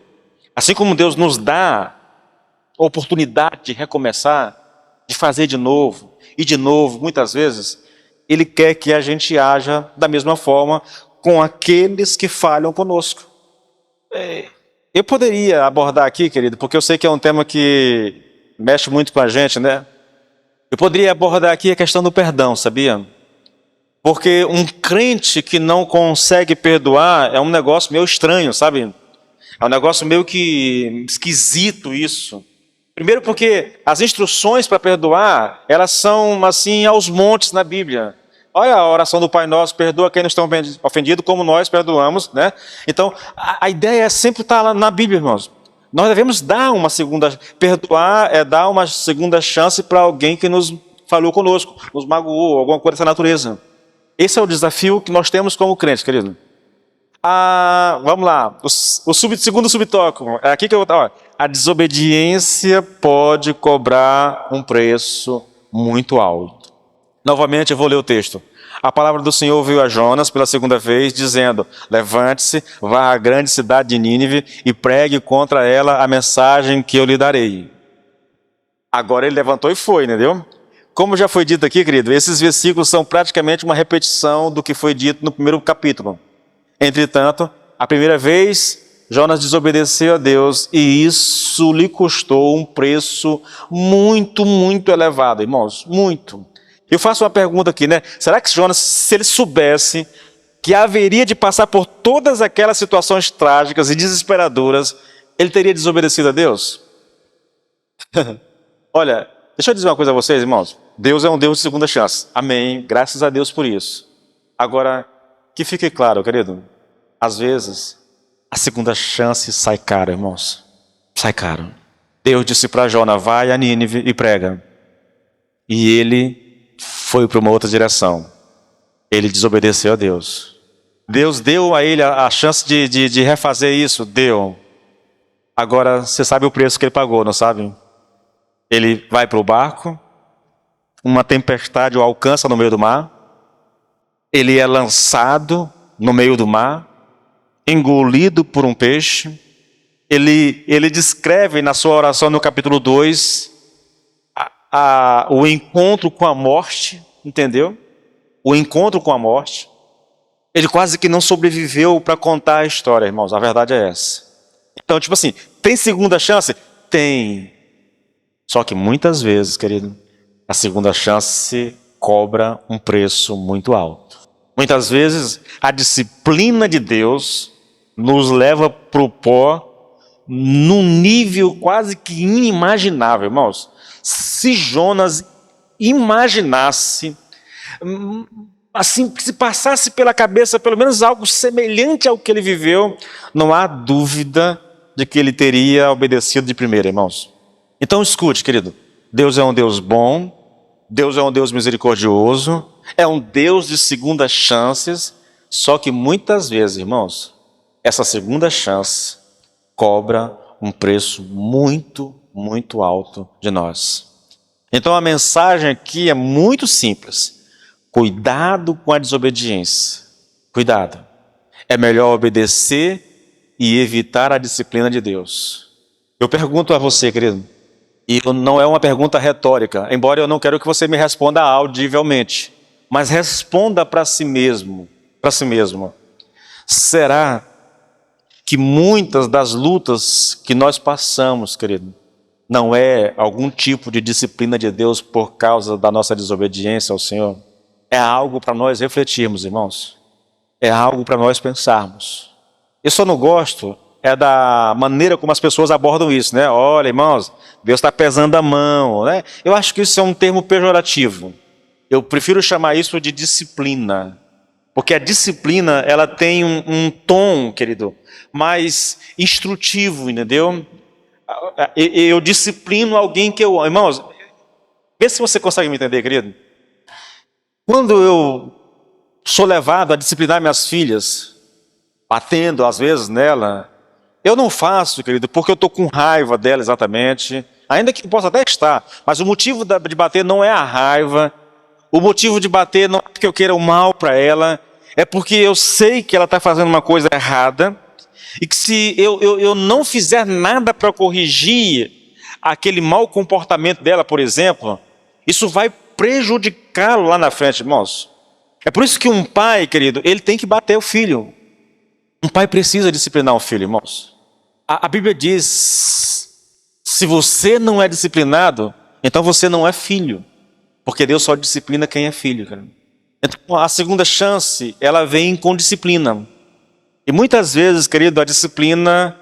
assim como Deus nos dá a oportunidade de recomeçar, de fazer de novo, e de novo, muitas vezes, Ele quer que a gente haja da mesma forma com aqueles que falham conosco. Eu poderia abordar aqui, querido, porque eu sei que é um tema que mexe muito com a gente, né? Eu poderia abordar aqui a questão do perdão, sabia? Porque um crente que não consegue perdoar é um negócio meio estranho, sabe? É um negócio meio que esquisito isso. Primeiro porque as instruções para perdoar, elas são assim aos montes na Bíblia. Olha a oração do Pai Nosso, perdoa quem nos tem ofendido como nós perdoamos, né? Então, a ideia é sempre estar lá na Bíblia, irmãos. Nós devemos dar uma segunda, perdoar é dar uma segunda chance para alguém que nos falou conosco, nos magoou, alguma coisa dessa natureza. Esse é o desafio que nós temos como crentes, querido. Vamos lá, segundo subtópico, é aqui que eu vou. A desobediência pode cobrar um preço muito alto. Novamente eu vou ler o texto. A palavra do Senhor veio a Jonas pela segunda vez, dizendo: levante-se, vá à grande cidade de Nínive e pregue contra ela a mensagem que eu lhe darei. Agora ele levantou e foi, entendeu? Como já foi dito aqui, querido, esses versículos são praticamente uma repetição do que foi dito no primeiro capítulo. Entretanto, a primeira vez, Jonas desobedeceu a Deus e isso lhe custou um preço muito, muito elevado, irmãos, muito. Eu faço uma pergunta aqui, né? Será que Jonas, se ele soubesse que haveria de passar por todas aquelas situações trágicas e desesperadoras, ele teria desobedecido a Deus? Olha, deixa eu dizer uma coisa a vocês, irmãos. Deus é um Deus de segunda chance. Amém. Graças a Deus por isso. Agora, que fique claro, querido, às vezes, a segunda chance sai caro, irmãos. Sai caro. Deus disse para Jonas: vai a Nínive e prega. E ele foi para uma outra direção. Ele desobedeceu a Deus. Deus deu a ele a chance de refazer isso. Deu. Agora, você sabe o preço que ele pagou, não sabe? Ele vai para o barco, uma tempestade o alcança no meio do mar, ele é lançado no meio do mar, engolido por um peixe. Ele descreve na sua oração no capítulo 2 o encontro com a morte, entendeu? O encontro com a morte. Ele quase que não sobreviveu para contar a história, irmãos, a verdade é essa. Então, tipo assim, tem segunda chance? Tem. Só que muitas vezes, querido, a segunda chance cobra um preço muito alto. Muitas vezes a disciplina de Deus nos leva para o pó num nível quase que inimaginável, irmãos. Se Jonas imaginasse, assim, se passasse pela cabeça pelo menos algo semelhante ao que ele viveu, não há dúvida de que ele teria obedecido de primeira, irmãos. Então escute, querido, Deus é um Deus bom, Deus é um Deus misericordioso, é um Deus de segundas chances, só que muitas vezes, irmãos, essa segunda chance cobra um preço muito, muito alto de nós. Então a mensagem aqui é muito simples. Cuidado com a desobediência. Cuidado. É melhor obedecer e evitar a disciplina de Deus. Eu pergunto a você, querido, e não é uma pergunta retórica, embora eu não quero que você me responda audivelmente, mas responda para si mesmo, para si mesmo. Será que muitas das lutas que nós passamos, querido, não é algum tipo de disciplina de Deus por causa da nossa desobediência ao Senhor? É algo para nós refletirmos, irmãos. É algo para nós pensarmos. Eu só não gosto da maneira como as pessoas abordam isso, né? Olha, irmãos, Deus está pesando a mão, né? Eu acho que isso é um termo pejorativo. Eu prefiro chamar isso de disciplina. Porque a disciplina, ela tem um tom, querido, mais instrutivo, entendeu? Eu disciplino alguém que eu amo. Irmãos, vê se você consegue me entender, querido. Quando eu sou levado a disciplinar minhas filhas, batendo às vezes nela, eu não faço, querido, porque eu estou com raiva dela exatamente, ainda que possa até estar, mas o motivo de bater não é a raiva, o motivo de bater não é porque eu queira o mal para ela, é porque eu sei que ela está fazendo uma coisa errada, e que se eu não fizer nada para corrigir aquele mau comportamento dela, por exemplo, isso vai prejudicá-lo lá na frente, irmãos. É por isso que um pai, querido, ele tem que bater o filho. Um pai precisa disciplinar o filho, irmãos. A Bíblia diz, se você não é disciplinado, então você não é filho. Porque Deus só disciplina quem é filho, querido. Então a segunda chance, ela vem com disciplina. E muitas vezes, querido, a disciplina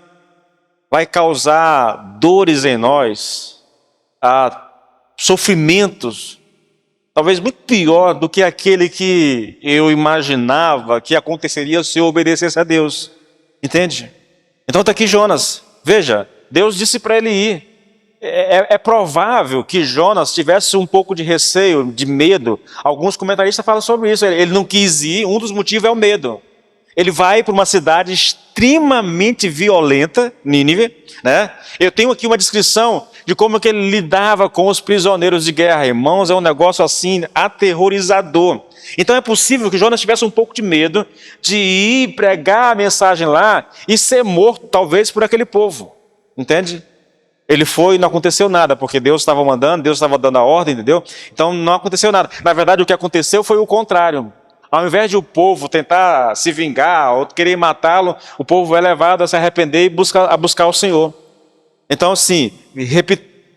vai causar dores em nós, a sofrimentos, talvez muito pior do que aquele que eu imaginava que aconteceria se eu obedecesse a Deus. Entende? Então está aqui Jonas. Veja, Deus disse para ele ir. É provável que Jonas tivesse um pouco de receio, de medo. Alguns comentaristas falam sobre isso. Ele não quis ir, um dos motivos é o medo. Ele vai para uma cidade extremamente violenta, Nínive, né? Eu tenho aqui uma descrição de como que ele lidava com os prisioneiros de guerra. Irmãos, é um negócio assim aterrorizador. Então é possível que Jonas tivesse um pouco de medo de ir pregar a mensagem lá e ser morto, talvez, por aquele povo. Entende? Ele foi e não aconteceu nada, porque Deus estava mandando, Deus estava dando a ordem, entendeu? Então não aconteceu nada. Na verdade, o que aconteceu foi o contrário. Ao invés de o povo tentar se vingar ou querer matá-lo, o povo é levado a se arrepender e a buscar o Senhor. Então, assim,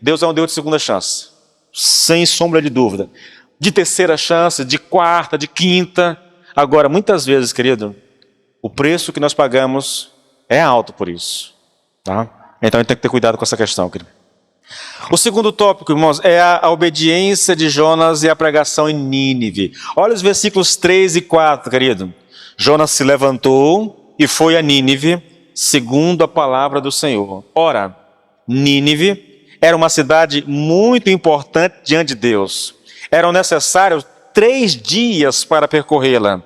Deus é um Deus de segunda chance, sem sombra de dúvida. De terceira chance, de quarta, de quinta. Agora, muitas vezes, querido, o preço que nós pagamos é alto por isso. Tá? Então, a gente tem que ter cuidado com essa questão, querido. O segundo tópico, irmãos, é a obediência de Jonas e a pregação em Nínive. Olha os versículos 3 e 4, querido. Jonas se levantou e foi a Nínive, segundo a palavra do Senhor. Ora, Nínive era uma cidade muito importante diante de Deus. Eram necessários 3 dias para percorrê-la.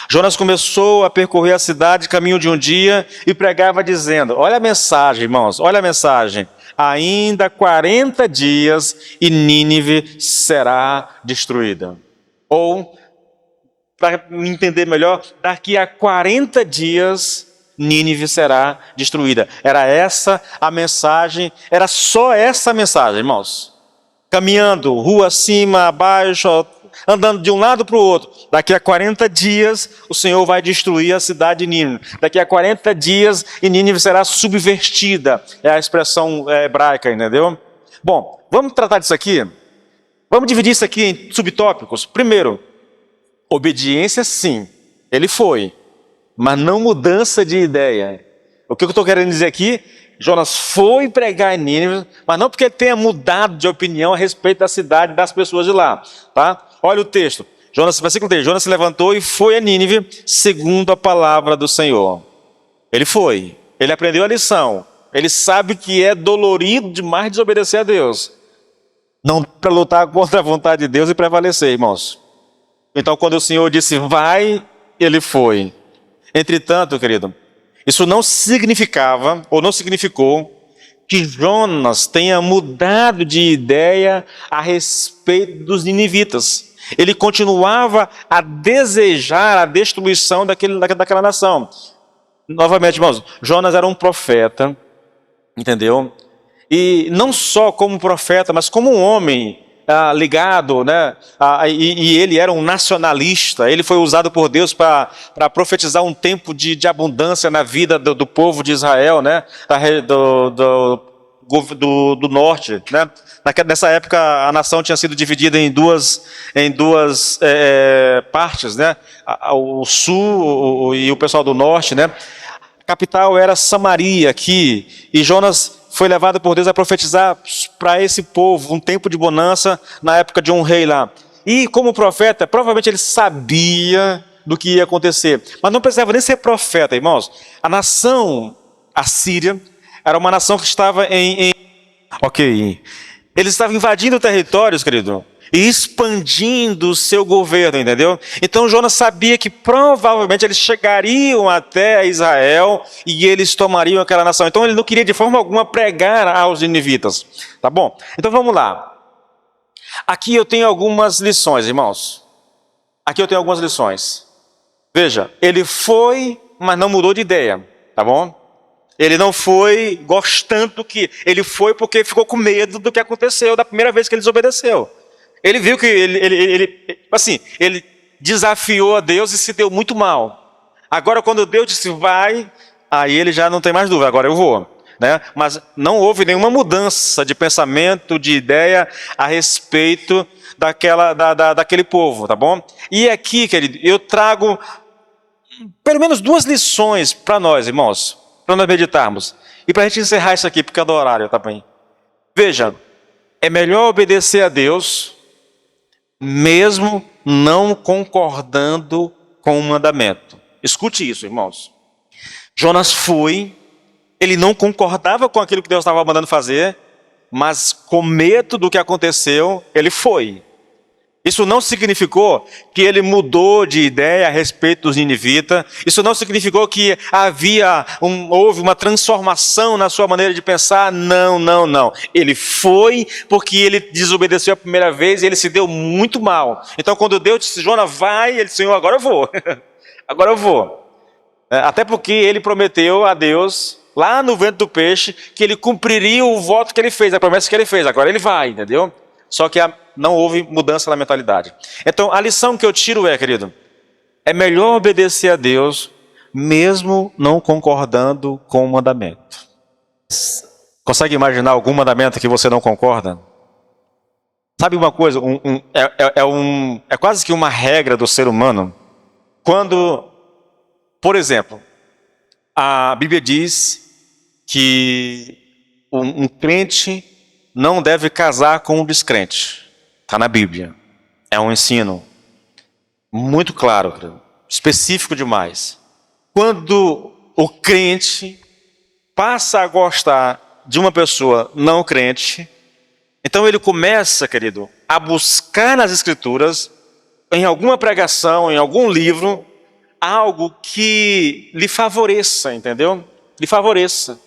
Jonas começou a percorrer a cidade, caminho de um dia, e pregava dizendo, olha a mensagem, irmãos, olha a mensagem. Ainda 40 dias e Nínive será destruída. Ou, para entender melhor, daqui a 40 dias Nínive será destruída. Era essa a mensagem, era só essa mensagem, irmãos. Caminhando, rua acima, abaixo, andando de um lado para o outro. Daqui a 40 dias, o Senhor vai destruir a cidade de Nínive. Daqui a 40 dias, e Nínive será subvertida. É a expressão hebraica, entendeu? Bom, vamos tratar disso aqui. Vamos dividir isso aqui em subtópicos. Primeiro, obediência sim, ele foi, mas não mudança de ideia. O que eu estou querendo dizer aqui? Jonas foi pregar em Nínive, mas não porque ele tenha mudado de opinião a respeito da cidade e das pessoas de lá. Tá? Olha o texto. Versículo 3. Jonas se levantou e foi a Nínive, segundo a palavra do Senhor. Ele foi. Ele aprendeu a lição. Ele sabe que é dolorido demais desobedecer a Deus. Não para lutar contra a vontade de Deus e prevalecer, irmãos. Então, quando o Senhor disse, vai, ele foi. Entretanto, querido, isso não significava, ou não significou, que Jonas tenha mudado de ideia a respeito dos ninivitas. Ele continuava a desejar a destruição daquela nação. Novamente, irmãos, Jonas era um profeta, entendeu? E não só como profeta, mas como um homem ligado, né? E ele era um nacionalista. Ele foi usado por Deus para profetizar um tempo de abundância na vida do povo de Israel, né? Do norte, né? Nessa época a nação tinha sido dividida em duas partes, né? O sul e o pessoal do norte, né? A capital era Samaria aqui, e Jonas foi levado por Deus a profetizar para esse povo um tempo de bonança na época de um rei lá. E como profeta, provavelmente ele sabia do que ia acontecer, mas não precisava nem ser profeta, irmãos. A nação assíria era uma nação que estava eles estavam invadindo territórios, querido, e expandindo o seu governo, entendeu? Então Jonas sabia que provavelmente eles chegariam até Israel e eles tomariam aquela nação. Então ele não queria de forma alguma pregar aos ninivitas. Tá bom? Então vamos lá. Aqui eu tenho algumas lições, irmãos. Aqui eu tenho algumas lições. Veja, ele foi, mas não mudou de ideia, tá bom? Ele não foi gostando que... Ele foi porque ficou com medo do que aconteceu da primeira vez que ele desobedeceu. Ele viu que ele desafiou a Deus e se deu muito mal. Agora, quando Deus disse vai, aí ele já não tem mais dúvida, agora eu vou. Né? Mas não houve nenhuma mudança de pensamento, de ideia a respeito daquele povo, tá bom? E aqui, querido, eu trago pelo menos 2 lições para nós, irmãos, para nós meditarmos. E para a gente encerrar isso aqui, porque é do horário, tá bem? Veja, É melhor obedecer a Deus, mesmo não concordando com o mandamento. Escute isso, irmãos. Jonas foi, ele não concordava com aquilo que Deus estava mandando fazer, mas com medo do que aconteceu, ele foi. Isso não significou que ele mudou de ideia a respeito dos ninivitas. Isso não significou que houve uma transformação na sua maneira de pensar. Não, não, não. Ele foi porque ele desobedeceu a primeira vez e ele se deu muito mal. Então quando Deus disse, Jonas, vai, ele disse, Senhor, agora eu vou. Agora eu vou. Até porque ele prometeu a Deus, lá no ventre do peixe, que ele cumpriria o voto que ele fez, a promessa que ele fez. Agora ele vai, entendeu? Só que não houve mudança na mentalidade. Então, a lição que eu tiro é, querido, é melhor obedecer a Deus, mesmo não concordando com o mandamento. Consegue imaginar algum mandamento que você não concorda? Sabe uma coisa? É quase que uma regra do ser humano. Quando, por exemplo, a Bíblia diz que um crente não deve casar com um descrente. Está na Bíblia. É um ensino muito claro, específico demais. Quando o crente passa a gostar de uma pessoa não crente, então ele começa, querido, a buscar nas Escrituras, em alguma pregação, em algum livro, algo que lhe favoreça, entendeu? Lhe favoreça.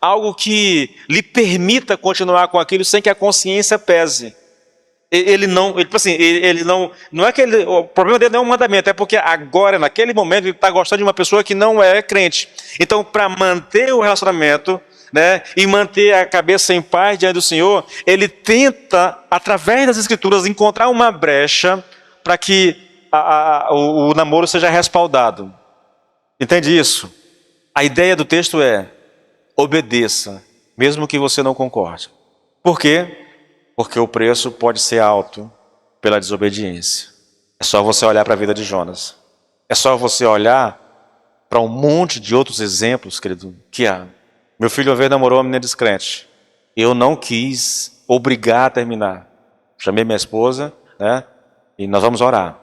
Algo que lhe permita continuar com aquilo sem que a consciência pese. O problema dele não é um mandamento, é porque agora, naquele momento, ele está gostando de uma pessoa que não é crente. Então, para manter o relacionamento, né, e manter a cabeça em paz diante do Senhor, ele tenta, através das Escrituras, encontrar uma brecha para que o namoro seja respaldado. Entende isso? A ideia do texto é: obedeça, mesmo que você não concorde. Por quê? Porque o preço pode ser alto pela desobediência. É só você olhar para a vida de Jonas. É só você olhar para um monte de outros exemplos, querido, que há. Meu filho uma vez namorou uma menina descrente. Eu não quis obrigar a terminar. Chamei minha esposa, né? E nós vamos orar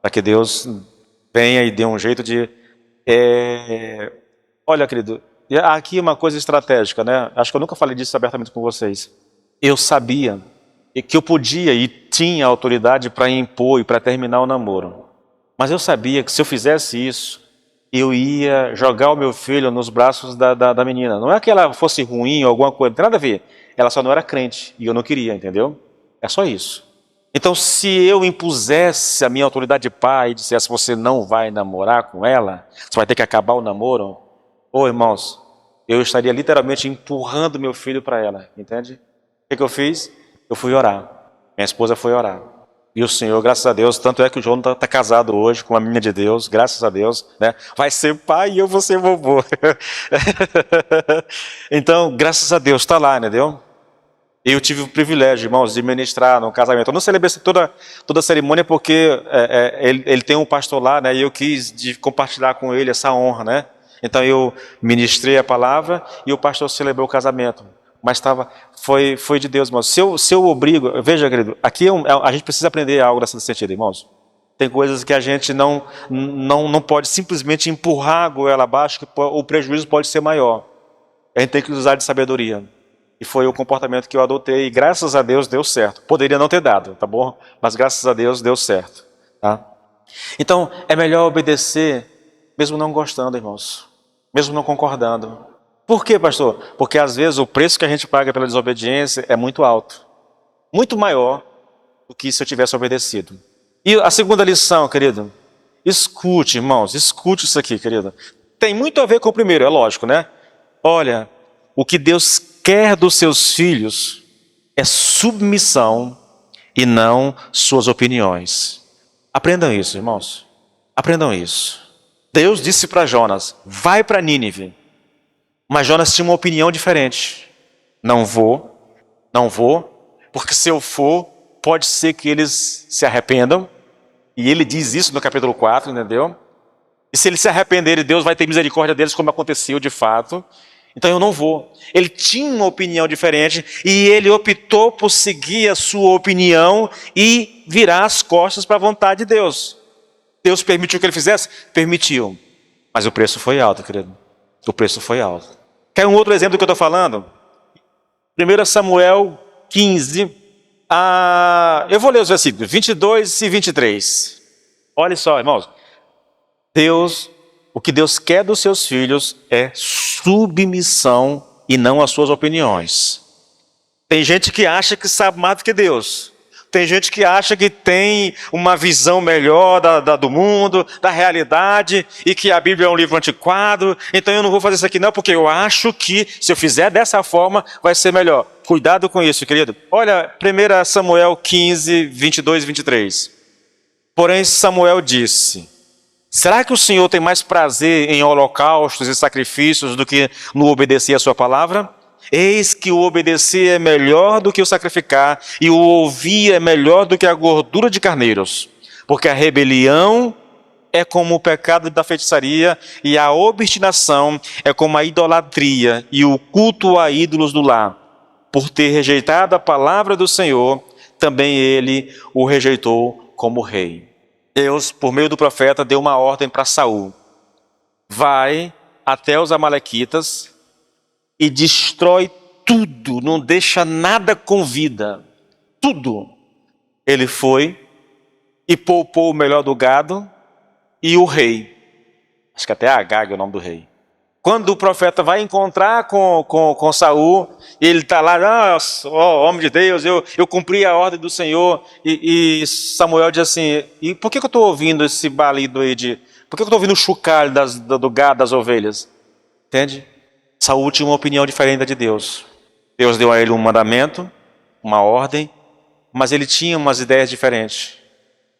para que Deus venha e dê um jeito de... Olha, querido, aqui uma coisa estratégica, né? Acho que eu nunca falei disso abertamente com vocês. Eu sabia que eu podia e tinha autoridade para impor e para terminar o namoro. Mas eu sabia que se eu fizesse isso, eu ia jogar o meu filho nos braços da menina. Não é que ela fosse ruim ou alguma coisa, não tem nada a ver. Ela só não era crente e eu não queria, entendeu? É só isso. Então, se eu impusesse a minha autoridade de pai e dissesse, você não vai namorar com ela, você vai ter que acabar o namoro, irmãos, eu estaria literalmente empurrando meu filho para ela, entende? O que eu fiz? Eu fui orar. Minha esposa foi orar. E o Senhor, graças a Deus, tanto é que o João está casado hoje com uma menina de Deus, graças a Deus, né? Vai ser pai e eu vou ser vovô. Então, graças a Deus, está lá, entendeu? Eu tive o privilégio, irmãos, de ministrar no casamento. Eu não celebrei toda a cerimônia porque ele tem um pastor lá, né? E eu quis compartilhar com ele essa honra, né? Então eu ministrei a palavra e o pastor celebrou o casamento. Mas foi de Deus, irmãos. Se eu obrigo... Veja, querido, aqui a gente precisa aprender algo nesse sentido, irmãos. Tem coisas que a gente não pode simplesmente empurrar a goela abaixo, que o prejuízo pode ser maior. A gente tem que usar de sabedoria. E foi o comportamento que eu adotei e graças a Deus deu certo. Poderia não ter dado, tá bom? Mas graças a Deus deu certo. Tá? Então, é melhor obedecer, mesmo não gostando, irmãos. Mesmo não concordando. Por quê, pastor? Porque às vezes o preço que a gente paga pela desobediência é muito alto. Muito maior do que se eu tivesse obedecido. E a segunda lição, querido, escute, irmãos, escute isso aqui, querido. Tem muito a ver com o primeiro, é lógico, né? Olha, o que Deus quer dos seus filhos é submissão e não suas opiniões. Aprendam isso, irmãos. Aprendam isso. Deus disse para Jonas, vai para Nínive. Mas Jonas tinha uma opinião diferente. Não vou, porque se eu for, pode ser que eles se arrependam. E ele diz isso no capítulo 4, entendeu? E se eles se arrependerem, Deus vai ter misericórdia deles, como aconteceu de fato. Então eu não vou. Ele tinha uma opinião diferente e ele optou por seguir a sua opinião e virar as costas para a vontade de Deus. Deus permitiu que ele fizesse? Permitiu. Mas o preço foi alto, querido. O preço foi alto. Quer um outro exemplo do que eu estou falando? 1 Samuel 15. Eu vou ler os versículos 22 e 23. Olha só, irmãos. O que Deus quer dos seus filhos é submissão e não as suas opiniões. Tem gente que acha que sabe mais do que Deus. Tem gente que acha que tem uma visão melhor do mundo, da realidade, e que a Bíblia é um livro antiquado, então eu não vou fazer isso aqui não, porque eu acho que se eu fizer dessa forma, vai ser melhor. Cuidado com isso, querido. Olha, 1 Samuel 15, 22 e 23. Porém Samuel disse: será que o Senhor tem mais prazer em holocaustos e sacrifícios do que no obedecer a sua palavra? Eis que o obedecer é melhor do que o sacrificar, e o ouvir é melhor do que a gordura de carneiros. Porque a rebelião é como o pecado da feitiçaria, e a obstinação é como a idolatria e o culto a ídolos do lar. Por ter rejeitado a palavra do Senhor, também ele o rejeitou como rei. Deus, por meio do profeta, deu uma ordem para Saul: vai até os amalequitas e destrói tudo, não deixa nada com vida, tudo. Ele foi e poupou o melhor do gado e o rei. Acho que até Agag é o nome do rei. Quando o profeta vai encontrar com Saul, ele está lá: homem de Deus, eu cumpri a ordem do Senhor. E Samuel diz assim: e por que eu estou ouvindo esse balido aí por que eu estou ouvindo o chocalho do gado, das ovelhas? Entende? Saul tinha uma opinião diferente da de Deus. Deus deu a ele um mandamento, uma ordem, mas ele tinha umas ideias diferentes.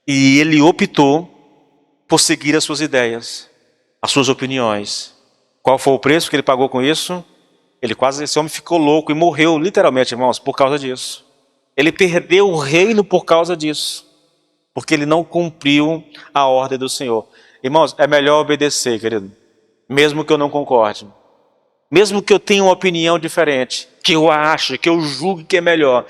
E ele optou por seguir as suas ideias, as suas opiniões. Qual foi o preço que ele pagou com isso? Esse homem ficou louco e morreu, literalmente, irmãos, por causa disso. Ele perdeu o reino por causa disso, porque ele não cumpriu a ordem do Senhor. Irmãos, é melhor obedecer, querido, mesmo que eu não concorde. Mesmo que eu tenha uma opinião diferente, que eu acho, que eu julgue que é melhor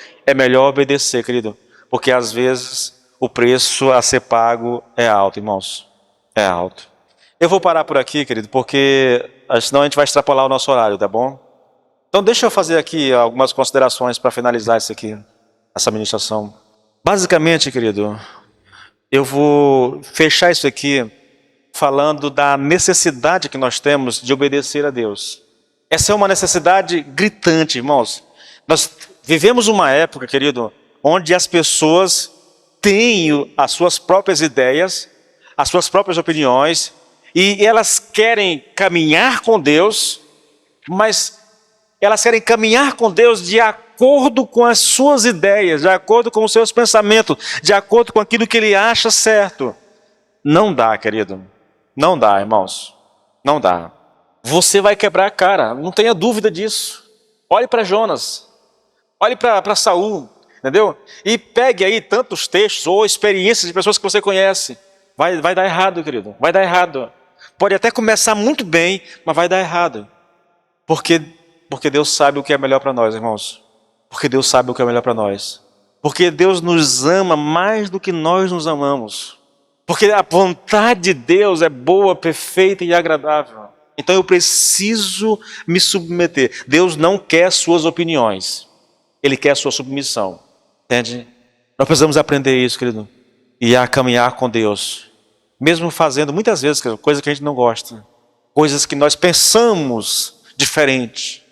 obedecer, querido. Porque às vezes o preço a ser pago é alto, irmãos. É alto. Eu vou parar por aqui, querido, porque senão a gente vai extrapolar o nosso horário, tá bom? Então deixa eu fazer aqui algumas considerações para finalizar isso aqui, essa ministração. Basicamente, querido, eu vou fechar isso aqui falando da necessidade que nós temos de obedecer a Deus. Essa é uma necessidade gritante, irmãos. Nós vivemos uma época, querido, onde as pessoas têm as suas próprias ideias, as suas próprias opiniões, e elas querem caminhar com Deus, mas elas querem caminhar com Deus de acordo com as suas ideias, de acordo com os seus pensamentos, de acordo com aquilo que ele acha certo. Não dá, querido. Não dá, irmãos. Não dá. Você vai quebrar a cara, não tenha dúvida disso. Olhe para Jonas, olhe para Saul, entendeu? E pegue aí tantos textos ou experiências de pessoas que você conhece. Vai dar errado, querido, vai dar errado. Pode até começar muito bem, mas vai dar errado. Porque Deus sabe o que é melhor para nós, irmãos. Porque Deus sabe o que é melhor para nós. Porque Deus nos ama mais do que nós nos amamos. Porque a vontade de Deus é boa, perfeita e agradável. Então eu preciso me submeter. Deus não quer suas opiniões. Ele quer a sua submissão. Entende? Nós precisamos aprender isso, querido. E a caminhar com Deus. Mesmo fazendo muitas vezes coisas que a gente não gosta. Coisas que nós pensamos diferente.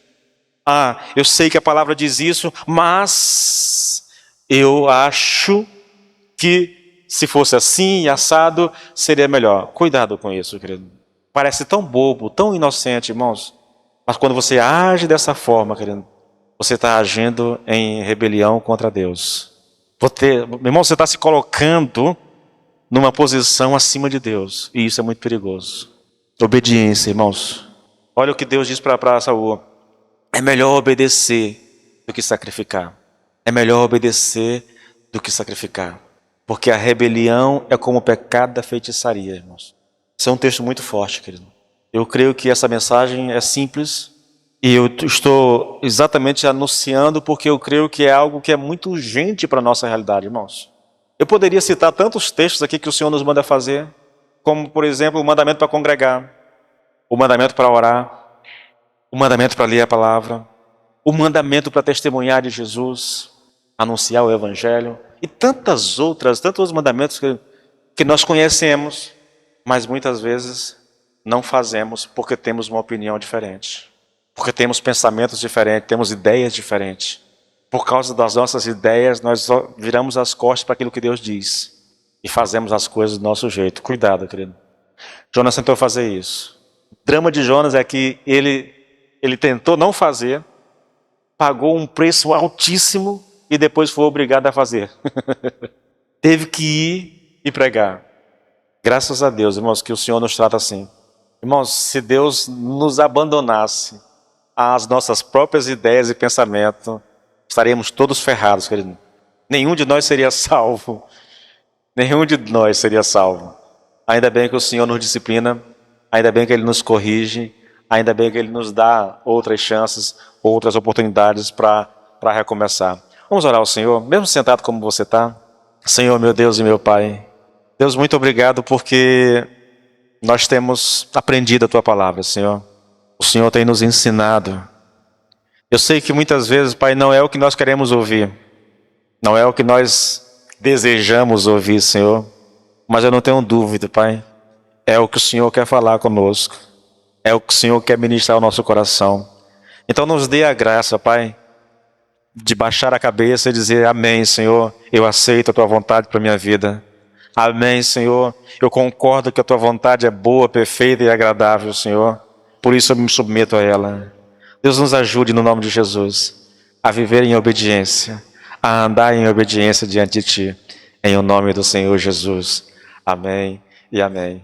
Eu sei que a palavra diz isso, mas eu acho que se fosse assim e assado, seria melhor. Cuidado com isso, querido. Parece tão bobo, tão inocente, irmãos. Mas quando você age dessa forma, querido, você está agindo em rebelião contra Deus. Meu irmão, você está se colocando numa posição acima de Deus. E isso é muito perigoso. Obediência, irmãos. Olha o que Deus diz para Saul. É melhor obedecer do que sacrificar. É melhor obedecer do que sacrificar. Porque a rebelião é como o pecado da feitiçaria, irmãos. Isso é um texto muito forte, querido. Eu creio que essa mensagem é simples, E eu estou exatamente anunciando porque eu creio que é algo que é muito urgente para a nossa realidade, irmãos. Eu poderia citar tantos textos aqui que o Senhor nos manda fazer, como, por exemplo, o mandamento para congregar, o mandamento para orar, o mandamento para ler a palavra, o mandamento para testemunhar de Jesus, anunciar o Evangelho, e tantos outros mandamentos que nós conhecemos, mas muitas vezes não fazemos porque temos uma opinião diferente, porque temos pensamentos diferentes, temos ideias diferentes. Por causa das nossas ideias, nós só viramos as costas para aquilo que Deus diz e fazemos as coisas do nosso jeito. Cuidado, querido. Jonas tentou fazer isso. O drama de Jonas é que ele tentou não fazer, pagou um preço altíssimo e depois foi obrigado a fazer. Teve que ir e pregar. Graças a Deus, irmãos, que o Senhor nos trata assim. Irmãos, se Deus nos abandonasse às nossas próprias ideias e pensamentos, estaríamos todos ferrados, querido. Nenhum de nós seria salvo. Nenhum de nós seria salvo. Ainda bem que o Senhor nos disciplina, ainda bem que Ele nos corrige, ainda bem que Ele nos dá outras chances, outras oportunidades para recomeçar. Vamos orar ao Senhor, mesmo sentado como você está. Senhor, meu Deus e meu Pai, Deus, muito obrigado porque nós temos aprendido a Tua palavra, Senhor. O Senhor tem nos ensinado. Eu sei que muitas vezes, Pai, não é o que nós queremos ouvir, não é o que nós desejamos ouvir, Senhor, mas eu não tenho dúvida, Pai, é o que o Senhor quer falar conosco, é o que o Senhor quer ministrar ao nosso coração. Então nos dê a graça, Pai, de baixar a cabeça e dizer: amém, Senhor, eu aceito a Tua vontade para a minha vida. Amém, Senhor, eu concordo que a Tua vontade é boa, perfeita e agradável, Senhor, por isso eu me submeto a ela. Deus nos ajude no nome de Jesus a viver em obediência, a andar em obediência diante de Ti, em o nome do Senhor Jesus. Amém e amém.